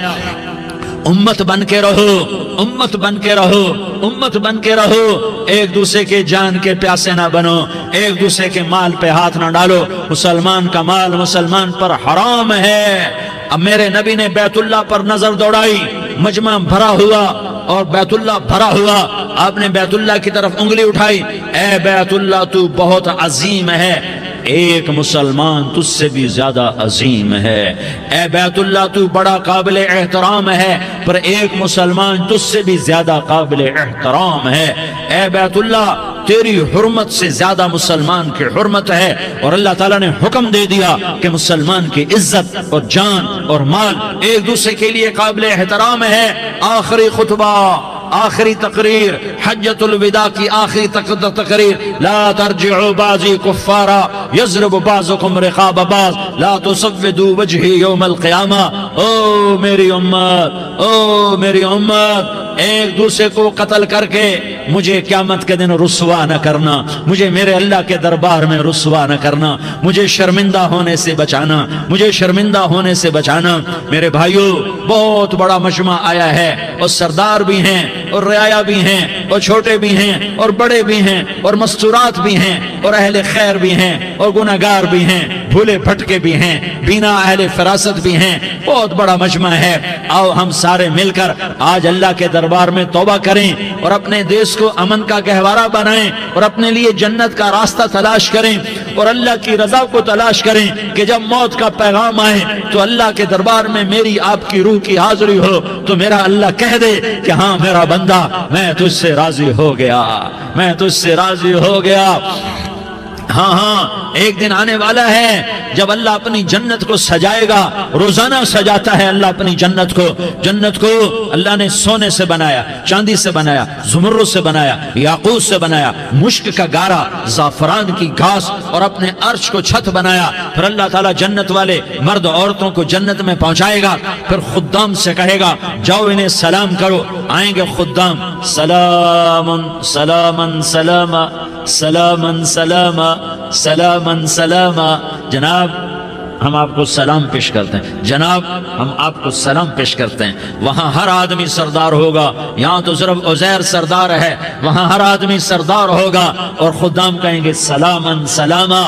امت بن کے رہو، امت بن کے رہو، امت بن کے رہو، ایک دوسرے کے جان کے پیاسے نہ بنو، ایک دوسرے کے مال پہ ہاتھ نہ ڈالو۔ مسلمان کا مال مسلمان پر حرام ہے۔ اب میرے نبی نے بیت اللہ پر نظر دوڑائی، مجمع بھرا ہوا اور بیت اللہ بھرا ہوا، آپ نے بیت اللہ کی طرف انگلی اٹھائی، اے بیت اللہ تو بہت عظیم ہے، ایک مسلمان تجھ سے بھی زیادہ عظیم ہے۔ اے بیت اللہ تو بڑا قابل احترام ہے، پر ایک مسلمان تجھ سے بھی زیادہ قابل احترام ہے۔ اے بیت اللہ تیری حرمت سے زیادہ مسلمان کی حرمت ہے، اور اللہ تعالیٰ نے حکم دے دیا کہ مسلمان کی عزت اور جان اور مال ایک دوسرے کے لیے قابل احترام ہے۔ آخری خطبہ، آخری تقریر، حجۃ الوداع کی آخری تقریر، لا ترجعوا بعضی کفارا یضرب بعضکم رقاب بعض لا تسودوا وجہی یوم القیامہ۔ او میری امت، او میری امت، ایک دوسرے کو قتل کر کے مجھے قیامت کے دن رسوا نہ کرنا، مجھے میرے اللہ کے دربار میں رسوا نہ کرنا، مجھے شرمندہ ہونے سے بچانا، مجھے شرمندہ ہونے سے بچانا۔ میرے بھائیو، بہت بڑا مجمع آیا ہے، اور سردار بھی ہیں اور رعایا بھی ہیں اور چھوٹے بھی ہیں اور بڑے بھی ہیں اور مستورات بھی ہیں اور اہل خیر بھی ہیں اور گناہگار بھی ہیں، بھولے بھٹکے بھی ہیں، بینا اہل فراست بھی ہیں، بہت بڑا مجمع ہے۔ آؤ ہم سارے مل کر آج اللہ کے دربار میں توبہ کریں اور اپنے دیش کو امن کا گہوارہ بنائیں اور اپنے لیے جنت کا راستہ تلاش کریں اور اللہ کی رضا کو تلاش کریں کہ جب موت کا پیغام آئے تو اللہ کے دربار میں میری آپ کی روح کی حاضری ہو تو میرا اللہ کہہ دے کہ ہاں میرا بندہ، میں تجھ سے راضی ہو گیا، میں تجھ سے راضی ہو گیا۔ ہاں ہاں، ایک دن آنے والا ہے جب اللہ اپنی جنت کو سجائے گا، روزانہ سجاتا ہے اللہ اپنی جنت کو۔ جنت کو اللہ نے سونے سے بنایا، چاندی سے بنایا، زمرد سے بنایا، یاقوت سے بنایا، مشک کا گارا، زعفران کی گھاس اور اپنے عرش کو چھت بنایا۔ پھر اللہ تعالیٰ جنت والے مرد عورتوں کو جنت میں پہنچائے گا، پھر خدام سے کہے گا جاؤ انہیں سلام کرو۔ آئیں گے خدام، سلامن سلامن سلاما سلامن سلاما سلامن سلاما۔ جناب ہم آپ کو سلام پیش کرتے ہیں، جناب ہم آپ کو سلام پیش کرتے ہیں۔ وہاں ہر آدمی سردار ہوگا، یہاں تو صرف عزیر سردار ہے، وہاں ہر آدمی سردار ہوگا، اور خدام کہیں گے سلامن سلاما،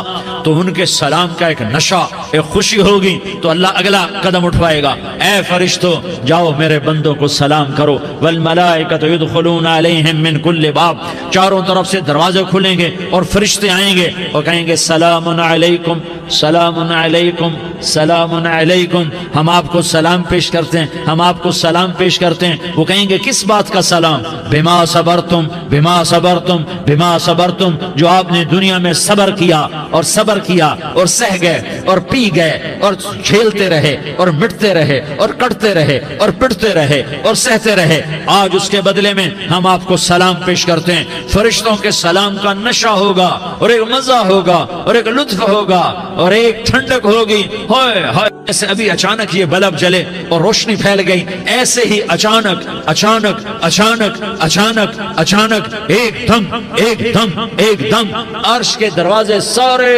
تو ان کے سلام کا ایک نشہ، ایک خوشی ہوگی، تو اللہ اگلا قدم اٹھوائے گا، اے فرشتو جاؤ میرے بندوں کو سلام کرو۔ والملائکۃ یدخلون علیہم من کل باب، چاروں طرف سے دروازے کھلیں گے اور فرشتے آئیں گے اور کہیں گے سلام علیکم سلام علیکم سلام علیکم۔ ہم آپ کو سلام پیش کرتے ہیں، ہم آپ کو سلام پیش کرتے ہیں۔ وہ کہیں گے کس بات کا سلام؟ بما صبرتم بما صبرتم بما صبرتم، جو آپ نے دنیا میں صبر کیا اور صبر کیا اور سہ گئے اور پی گئے اور جھیلتے رہے اور مٹتے رہے اور کٹتے رہے اور پٹتے رہے اور سہتے رہے، آج اس کے بدلے میں ہم آپ کو سلام پیش کرتے ہیں۔ فرشتوں کے سلام کا نشہ ہوگا اور ایک مزہ ہوگا اور ایک لطف ہوگا اور ایک ٹھنڈک ہوگی۔ ہوئے ہوئے، ایسے ابھی اچانک یہ بلب جلے اور روشنی پھیل گئی، ایسے ہی اچانک اچانک اچانک اچانک اچانک ایک دم ایک دم ایک دم عرش کے دروازے سارے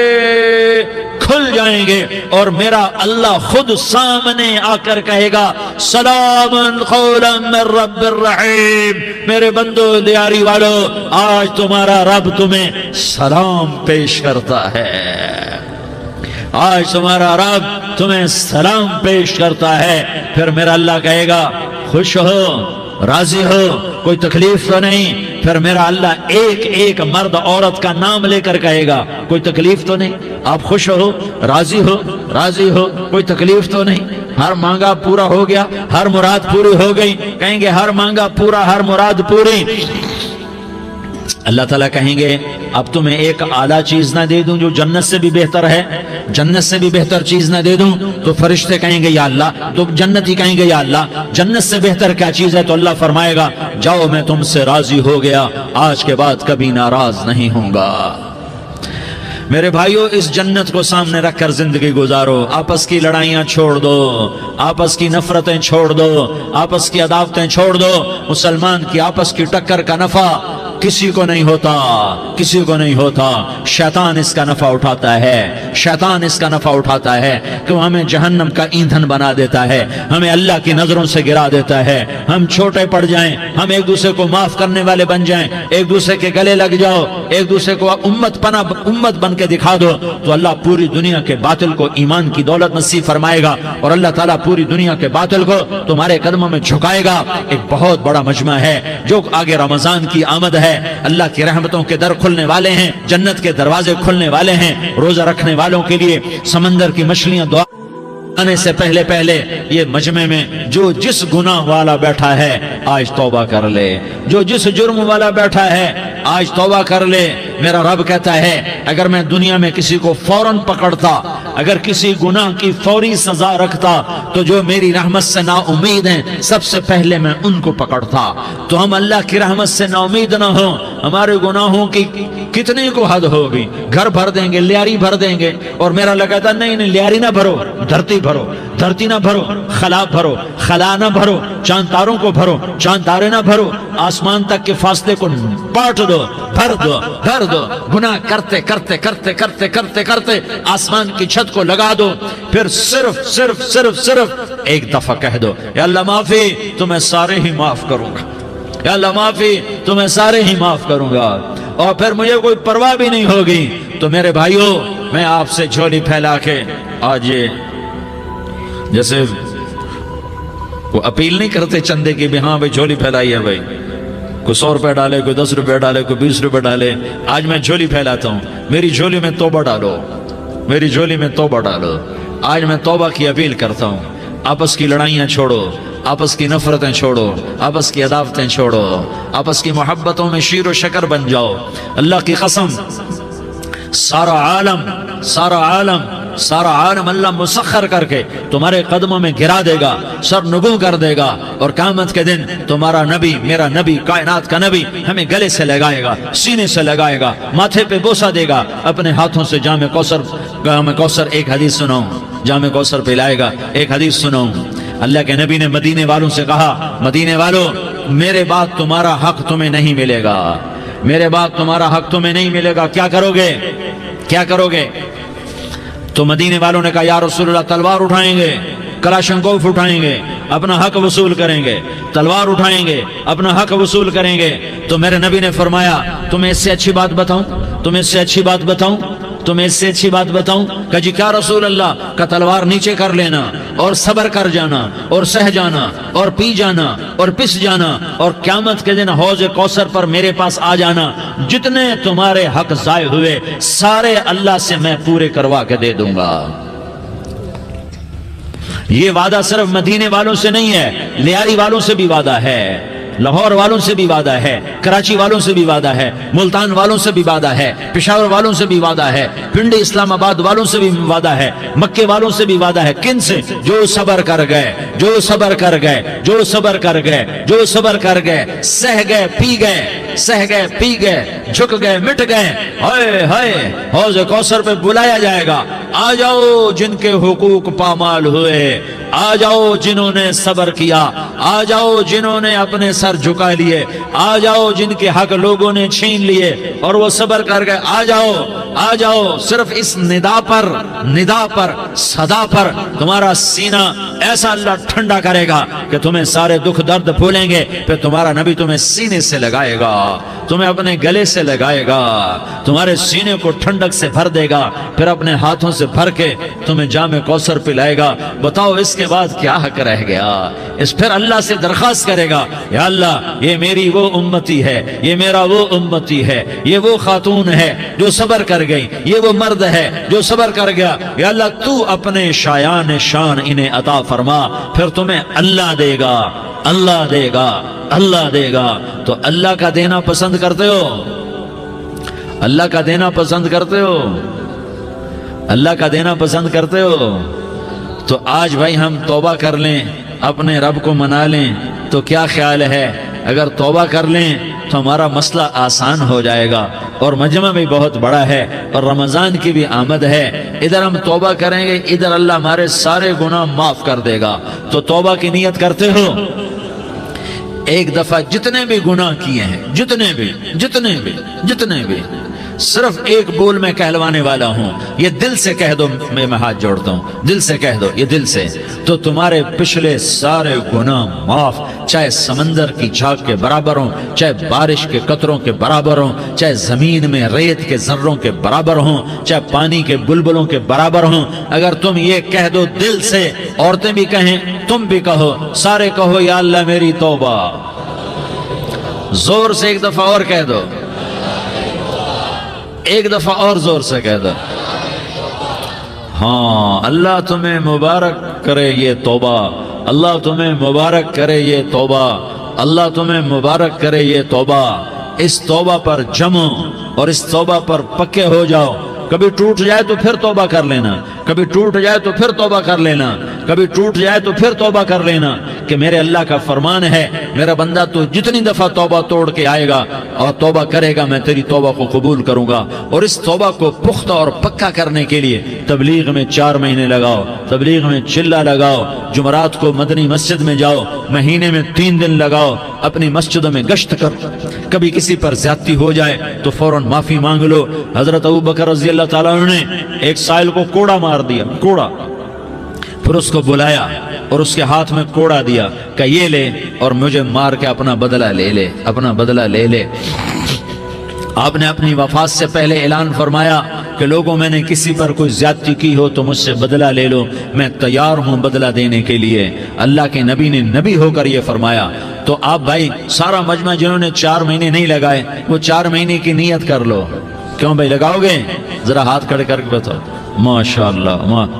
کھل جائیں گے اور میرا اللہ خود سامنے آ کر کہے گا سلام قولا من رب الرحیم۔ میرے بندو دیاری والو، آج تمہارا رب تمہیں سلام پیش کرتا ہے، آج تمہارا رب تمہیں سلام پیش کرتا ہے۔ پھر میرا اللہ کہے گا خوش ہو، راضی ہو، کوئی تکلیف تو نہیں؟ پھر میرا اللہ ایک ایک مرد عورت کا نام لے کر کہے گا کوئی تکلیف تو نہیں؟ آپ خوش ہو، راضی ہو، راضی ہو، کوئی تکلیف تو نہیں؟ ہر مانگا پورا ہو گیا، ہر مراد پوری ہو گئی؟ کہیں گے ہر مانگا پورا، ہر مراد پوری۔ اللہ تعالیٰ کہیں گے اب تمہیں ایک اعلیٰ چیز نہ دے دوں جو جنت سے بھی بہتر ہے، جنت سے بھی بہتر چیز نہ دے دوں؟ تو فرشتے کہیں گے یا اللہ، تو جنتی کہیں گے یا اللہ جنت سے بہتر کیا چیز ہے؟ تو اللہ فرمائے گا جاؤ میں تم سے راضی ہو گیا، آج کے بعد کبھی ناراض نہیں ہوں گا۔ میرے بھائیو، اس جنت کو سامنے رکھ کر زندگی گزارو، آپس کی لڑائیاں چھوڑ دو، آپس کی نفرتیں چھوڑ دو، آپس کی عداوتیں چھوڑ دو۔ مسلمان کی آپس کی ٹکر کا نفع کسی کو نہیں ہوتا، کسی کو نہیں ہوتا۔ شیطان اس کا نفع اٹھاتا ہے، شیطان اس کا نفع اٹھاتا ہے کہ وہ ہمیں جہنم کا ایندھن بنا دیتا ہے، ہمیں اللہ کی نظروں سے گرا دیتا ہے، ہم چھوٹے پڑ جائیں، ہم ایک دوسرے کو معاف کرنے والے بن جائیں، ایک دوسرے کے گلے لگ جاؤ، ایک دوسرے کو امت بن کے دکھا دو، تو اللہ پوری دنیا کے باطل کو ایمان کی دولت نصیب فرمائے گا، اور اللہ تعالیٰ پوری دنیا کے باطل کو تمہارے قدموں میں جھکائے گا۔ ایک بہت بڑا مجمع ہے جو آگے رمضان کی آمد ہے، اللہ کی رحمتوں کے در کھلنے والے ہیں، جنت کے دروازے کھلنے والے ہیں، روزہ رکھنے والوں کے لیے سمندر کی مچھلیاں دعا آنے سے پہلے یہ مجمع میں جو جس گناہ والا بیٹھا ہے آج توبہ کر لے، جو جس جرم والا بیٹھا ہے آج توبہ کر لے۔ میرا رب کہتا ہے اگر میں دنیا میں کسی کو فوراً پکڑتا، اگر کسی گناہ کی فوری سزا رکھتا، تو جو میری رحمت سے نا امید ہیں سب سے پہلے میں ان کو پکڑتا۔ تو ہم اللہ کی رحمت سے نا امید نہ ہوں، ہمارے گناہوں کی کتنی کو حد ہوگی، گھر بھر دیں گے، لیاری بھر دیں گے، اور میرا لگا تھا نہیں لیاری نہ بھرو، دھرتی بھرو، دھرتی نہ بھرو، خلا بھرو، خلا نہ بھرو، چاند تاروں کو بھرو، چاند تارے نہ بھرو، آسمان تک کے فاصلے کو بانٹ دو، بھر دو، بھر دو، گناہ کرتے کرتے کرتے کرتے کرتے کرتے آسمان کی چھت کو لگا دو، پھر صرف صرف صرف صرف ایک دفعہ کہہ دو یا اللہ معافی، تو میں سارے ہی معاف کروں گا، یا اللہ معافی، تو میں سارے ہی معاف کروں گا، اور پھر مجھے کوئی پرواہ بھی نہیں ہوگی۔ تو میرے بھائیوں، میں آپ سے جھولی پھیلا کے آج یہ جیسے وہ اپیل نہیں کرتے چندے کی بھی، ہاں بھائی جھولی پھیلائی ہے، بھائی کوئی 100 روپے ڈالے، کوئی 10 روپے ڈالے، کوئی 20 روپے ڈالے، آج میں جھولی پھیلاتا ہوں، میری جھولی میں توبہ ڈالو، میری جھولی میں توبہ ڈالو۔ آج میں توبہ کی اپیل کرتا ہوں، آپس کی لڑائیاں چھوڑو، آپس کی نفرتیں چھوڑو، آپس کی عداوتیں چھوڑو، آپس کی محبتوں میں شیر و شکر بن جاؤ۔ اللہ کی قسم، سارا عالم اللہ مسخر کر کے تمہارے قدموں میں گرا دے گا، سر نگوں کر دے گا، اور قیامت کے دن تمہارا نبی، میرا نبی، کائنات کا نبی ہمیں گلے سے لگائے گا، سینے سے لگائے گا، ماتھے پہ بوسہ دے گا، اپنے ہاتھوں سے جام کوثر ایک حدیث سناؤں، جام کوثر پلائے گا، ایک حدیث سناؤں۔ اللہ کے نبی نے مدینے والوں سے کہا، مدینے والوں میرے بعد تمہارا حق تمہیں نہیں ملے گا، میرے بعد تمہارا حق تمہیں نہیں ملے گا، کیا کرو گے، کیا کرو گے؟ تو مدینے والوں نے کہا یا رسول اللہ تلوار اٹھائیں گے، کلاشنکوف اٹھائیں گے، اپنا حق وصول کریں گے، تلوار اٹھائیں گے، اپنا حق وصول کریں گے۔ تو میرے نبی نے فرمایا تمہیں اس سے اچھی بات بتاؤں، تمہیں اس سے اچھی بات بتاؤں، تمہیں اس سے اچھی بات بتاؤں؟ کہ جی کیا رسول اللہ؟ کا تلوار نیچے کر لینا، اور صبر کر جانا، اور سہ جانا، اور پی جانا، اور پس جانا، اور قیامت کے دن حوض کوثر پر میرے پاس آ جانا، جتنے تمہارے حق ضائع ہوئے سارے اللہ سے میں پورے کروا کے دے دوں گا۔ یہ وعدہ صرف مدینے والوں سے نہیں ہے، لیاری والوں سے بھی وعدہ ہے، لاہور والوں سے بھی وعدہ ہے، کراچی والوں سے بھی وعدہ ہے، ملتان والوں سے بھی وعدہ ہے، پشاور والوں سے بھی وعدہ ہے، پنڈی اسلام آباد والوں سے بھی وعدہ ہے، مکے والوں سے بھی وعدہ ہے۔ کن سے؟ جو صبر کر گئے، جو صبر کر گئے، جو صبر کر گئے، جو صبر کر گئے، سہ گئے، پی گئے، سہ گئے، پی گئے، جھک گئے، مٹ گئے، ہائے ہائے حوض کوثر پہ بلایا جائے گا، آ جاؤ جن کے حقوق پامال ہوئے، آ جاؤ جنہوں نے صبر کیا، آ جاؤ جنہوں نے اپنے سر جھکا لیے، آ جاؤ جن کے حق لوگوں نے چھین لیے اور وہ صبر کر گئے، آ جاؤ، آ جاؤ۔ صرف اس ندا پر صدا پر تمہارا سینہ ایسا اللہ ٹھنڈا کرے گا کہ تمہیں سارے دکھ درد بھولیں گے، پھر تمہارا نبی تمہیں سینے سے لگائے گا، تمہیں اپنے گلے سے لگائے گا، تمہارے سینے کو ٹھنڈک سے بھر دے گا، پھر اپنے ہاتھوں سے بھر کے تمہیں جام کوثر پلائے گا۔ بتاؤ اس کے بعد کیا حق رہ گیا؟ اس پھر اللہ سے درخواست کرے گا یا اللہ یہ میری وہ امتی ہے، یہ میرا وہ امتی ہے، یہ وہ خاتون ہے جو صبر کر گئی، یہ وہ مرد ہے جو صبر کر گیا، یا اللہ تو اپنے شایان شان انہیں عطا فرما، پھر تمہیں اللہ دے گا، اللہ دے گا، اللہ دے گا۔ تو اللہ کا دینا پسند کرتے ہو؟ اللہ کا دینا پسند کرتے ہو؟ اللہ کا دینا پسند کرتے ہو؟ تو آج بھائی ہم توبہ کر لیں، اپنے رب کو منا لیں، تو کیا خیال ہے اگر توبہ کر لیں تو ہمارا مسئلہ آسان ہو جائے گا، اور مجمع بھی بہت بڑا ہے اور رمضان کی بھی آمد ہے، ادھر ہم توبہ کریں گے، ادھر اللہ ہمارے سارے گناہ معاف کر دے گا۔ تو توبہ کی نیت کرتے ہو؟ ایک دفعہ جتنے بھی گناہ کیے ہیں، جتنے بھی صرف ایک بول میں کہلوانے والا ہوں، یہ دل سے کہہ دو، میں ہاتھ جوڑتا ہوں، دل سے کہہ دو، یہ دل سے، تو تمہارے پچھلے سارے گناہ معاف، چاہے سمندر کی جھاگ کے برابر ہوں، چاہے بارش کے قطروں کے برابر ہوں، چاہے زمین میں ریت کے ذروں کے برابر ہوں، چاہے پانی کے بلبلوں کے برابر ہوں۔ اگر تم یہ کہہ دو دل سے، عورتیں بھی کہیں، تم بھی کہو، سارے کہو یا اللہ میری توبہ، زور سے ایک دفعہ اور کہہ دو، ایک دفعہ اور زور سے کہہ دو۔ ہاں، اللہ تمہیں مبارک کرے یہ توبہ، اللہ تمہیں مبارک کرے یہ توبہ، اللہ تمہیں مبارک کرے یہ توبہ۔ اس توبہ پر جمو اور اس توبہ پر پکے ہو جاؤ۔ کبھی ٹوٹ جائے تو پھر توبہ کر لینا، کبھی ٹوٹ جائے تو پھر توبہ کر لینا، کبھی ٹوٹ جائے تو پھر توبہ کر لینا، کہ میرے اللہ کا فرمان ہے میرا بندہ تو جتنی دفعہ توبہ توڑ کے آئے گا اور توبہ کرے گا میں تیری توبہ کو قبول کروں گا۔ اور اس توبہ کو پختہ اور پکا کرنے کے لیے تبلیغ میں 4 مہینے لگاؤ، تبلیغ میں چلہ لگاؤ، جمعرات کو مدنی مسجد میں جاؤ، مہینے میں 3 دن لگاؤ، اپنی مسجدوں میں گشت کرو، کبھی کسی پر زیادتی ہو جائے تو فوراً معافی مانگ لو۔ حضرت ابوبکر رضی اللہ تعالیٰ عنہ نے ایک سائل کو کوڑا مار دیا، کوڑا، پھر اس کو بلایا اور اس کے ہاتھ میں کوڑا دیا کہ یہ لے اور مجھے مار کے اپنا بدلہ لے لے، اپنا بدلہ لے لے۔ آپ نے اپنی وفات سے پہلے اعلان فرمایا کہ لوگوں میں نے کسی پر کوئی زیادتی کی ہو تو مجھ سے بدلہ لے لو، میں تیار ہوں بدلہ دینے کے لیے۔ اللہ کے نبی نے نبی ہو کر یہ فرمایا۔ تو آپ بھائی سارا مجمع جنہوں نے 4 مہینے نہیں لگائے وہ 4 مہینے کی نیت کر لو۔ کیوں بھائی لگاؤ گے؟ ذرا ہاتھ کھڑے کر کے بتاؤ۔ ماشاءاللہ،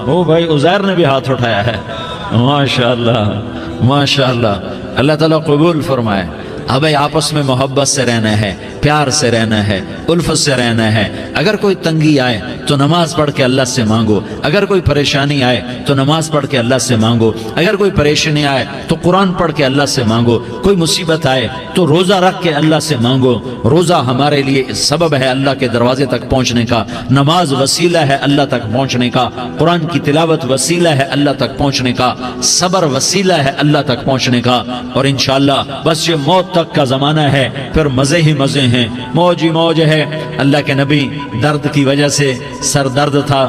وہ بھائی عزیر نے بھی ہاتھ اٹھایا ہے، ماشاءاللہ ماشاءاللہ، اللہ تعالیٰ قبول فرمائے۔ اب بھائی آپس میں محبت سے رہنا ہے، پیار سے رہنا ہے، الفت سے رہنا ہے۔ اگر کوئی تنگی آئے تو نماز پڑھ کے اللہ سے مانگو، اگر کوئی پریشانی آئے تو نماز پڑھ کے اللہ سے مانگو، اگر کوئی پریشانی آئے تو قرآن پڑھ کے اللہ سے مانگو، کوئی مصیبت آئے تو روزہ رکھ کے اللہ سے مانگو۔ روزہ ہمارے لیے سبب ہے اللہ کے دروازے تک پہنچنے کا، نماز وسیلہ ہے اللہ تک پہنچنے کا، قرآن کی تلاوت وسیلہ ہے اللہ تک پہنچنے کا، صبر وسیلہ ہے اللہ تک پہنچنے کا۔ اور انشاءاللہ بس یہ موت تک کا زمانہ ہے، پھر مزے ہی مزے ہیں، موج ہی موج ہے۔ اللہ کے نبی درد کی وجہ سے سر درد تھا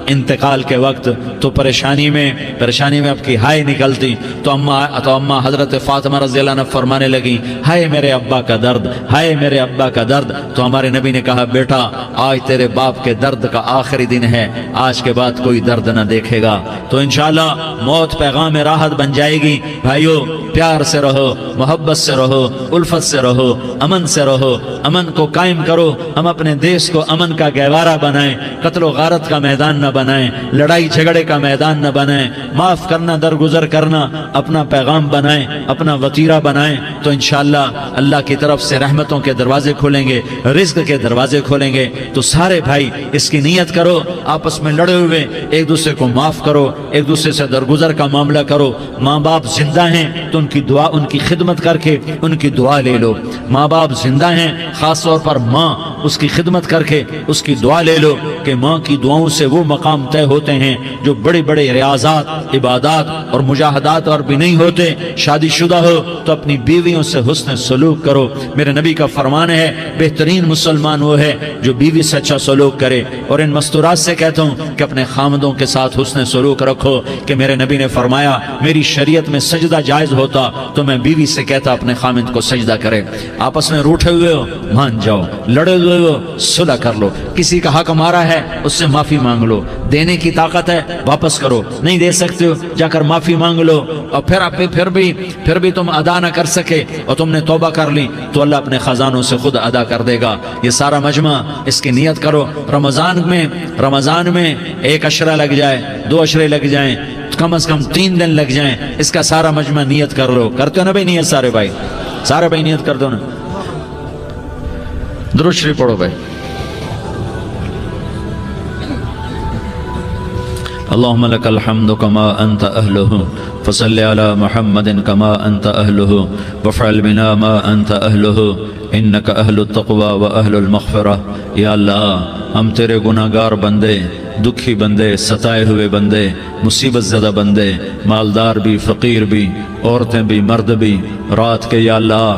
انتقال کے وقت، تو پریشانی میں اب کی ہائے نکلتی تو اماں حضرت فاطمہ رضی اللہ عنہ فرمانے لگی، ہائے میرے ابا کا درد، ہائے میرے ابا کا درد۔ تو ہمارے نبی نے کہا، بیٹا آج تیرے باپ کے درد کا آخری دن ہے، آج کے بعد کوئی درد نہ دیکھے گا۔ تو انشاءاللہ موت پیغام راحت بن جائے گی۔ بھائیو پیار سے رہو، محبت سے رہو، الفت سے رہو، امن سے رہو، امن کو قائم کرو۔ ہم اپنے دیش کو امن کا گہوارہ بنائیں، قتل و غارت کا میدان نہ بنائیں، لڑائی جھگڑے کا میدان نہ بنائیں، معاف کرنا درگزر کرنا اپنا پیغام بنائیں، اپنا وتیرہ بنائیں۔ تو انشاءاللہ اللہ کی طرف سے رحمتوں کے دروازے کھولیں گے، رزق کے دروازے کھولیں گے۔ تو سارے بھائی اس کی نیت کرو، آپس میں لڑے ہوئے ایک دوسرے کو معاف کرو، ایک دوسرے سے درگزر کا معاملہ کرو۔ ماں باپ زندہ ہیں تو ان کی دعا، ان کی خدمت کر کے ان کی دعا لے لو۔ ماں باپ زندہ ہیں، خاص طور پر ماں، اس کی خدمت کر کے اس کی دعا لے لو، کہ ماں کی دعاؤں سے وہ مقام طے ہوتے ہیں جو بڑے بڑے ریاضات، عبادات اور مجاہدات اور بھی نہیں ہوتے۔ شادی شدہ ہو تو اپنی بیویوں سے حسن سلوک کرو۔ میرے نبی کا فرمان ہے، بہترین مسلمان وہ ہے جو بیوی سے اچھا سلوک کرے۔ اور ان مستورات سے کہتا ہوں کہ اپنے خامدوں کے ساتھ حسن سلوک رکھو، کہ میرے نبی نے فرمایا میری شریعت میں سجدہ جائز ہوتا تو میں بیوی سے کہتا اپنے خامد کو سجدہ کرے۔ آپس میں روٹھے ہوئے ہو مان جاؤ، لڑے ہوئے ہو صلح کر لو، کسی کا حق مارا ہے اس سے معافی مانگ لو، دینے کی طاقت ہے واپس کرو، نہیں دے سکتے ہو جا کر معافی مانگ لو۔ اور پھر بھی تم ادا نہ کر سکے اور تم نے توبہ کر لی تو اللہ اپنے خزانوں سے خود ادا کر دے گا۔ یہ سارا مجمع اس کی نیت کرو۔ رمضان میں 1 عشرہ لگ جائے، 2 عشرے لگ جائیں، کم از کم 3 دن لگ جائیں، اس کا سارا مجمع نیت کر لو. کرتے ہو نا بھائی نیت؟ سارے بھائی نیت کر دو نا. درود شریف پڑھو بھائی. اللهم لك الحمد كما أنت أهله فصل على محمد كما أنت أهله وفعل بنا ما أنت أهله إنك أهل التقوى وأهل المغفرة. یا اللہ ہم تیرے گناہگار بندے، دکھی بندے، ستائے ہوئے بندے، مصیبت زدہ بندے، مالدار بھی، فقیر بھی، عورتیں بھی، مرد بھی، رات کے یا اللہ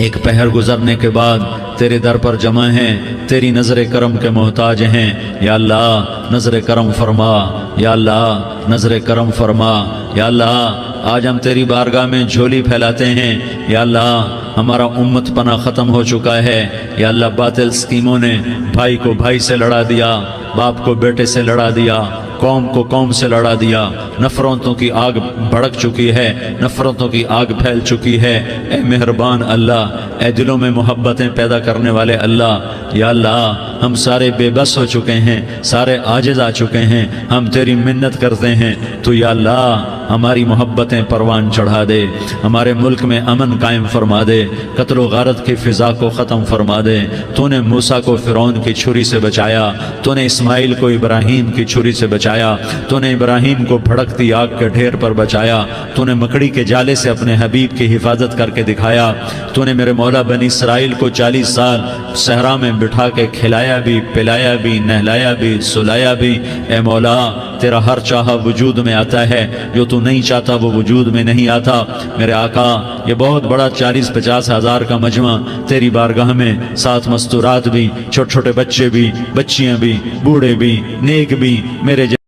ایک پہر گزرنے کے بعد تیرے در پر جمع ہیں، تیری نظر کرم کے محتاج ہیں. یا اللہ نظر کرم فرما، یا اللہ نظر کرم فرما. یا اللہ آج ہم تیری بارگاہ میں جھولی پھیلاتے ہیں. یا اللہ ہمارا امت پناہ ختم ہو چکا ہے. یا اللہ باطل سکیموں نے بھائی کو بھائی سے لڑا دیا، باپ کو بیٹے سے لڑا دیا، قوم کو قوم سے لڑا دیا. نفرتوں کی آگ بھڑک چکی ہے، نفرتوں کی آگ پھیل چکی ہے. اے مہربان اللہ، اے دلوں میں محبتیں پیدا کرنے والے اللہ، یا اللہ ہم سارے بے بس ہو چکے ہیں، سارے عاجز آ چکے ہیں. ہم تیری منت کرتے ہیں تو یا اللہ ہماری محبتیں پروان چڑھا دے، ہمارے ملک میں امن قائم فرما دے، قتل و غارت کی فضا کو ختم فرما دے. تو نے موسیٰ کو فرعون کی چھری سے بچایا، تو نے اسماعیل کو ابراہیم کی چھری سے بچایا، تو نے ابراہیم کو بھڑکتی آگ کے ڈھیر پر بچایا، تو نے مکڑی کے جالے سے اپنے حبیب کی حفاظت کر کے دکھایا. تو نے میرے مولا بنی اسرائیل کو 40 سال صحرا میں بٹھا کے کھلایا بھی، پلایا بھی، نہلایا بھی، سلایا بھی. اے مولا تیرا ہر چاہا وجود میں آتا ہے، جو تو نہیں چاہتا وہ وجود میں نہیں آتا. میرے آقا یہ بہت بڑا 40-50 ہزار کا مجمع تیری بارگاہ میں، 7 مستورات بھی، چھوٹے چھوٹے بچے بھی، بچیاں بھی، بوڑھے بھی، نیک بھی، میرے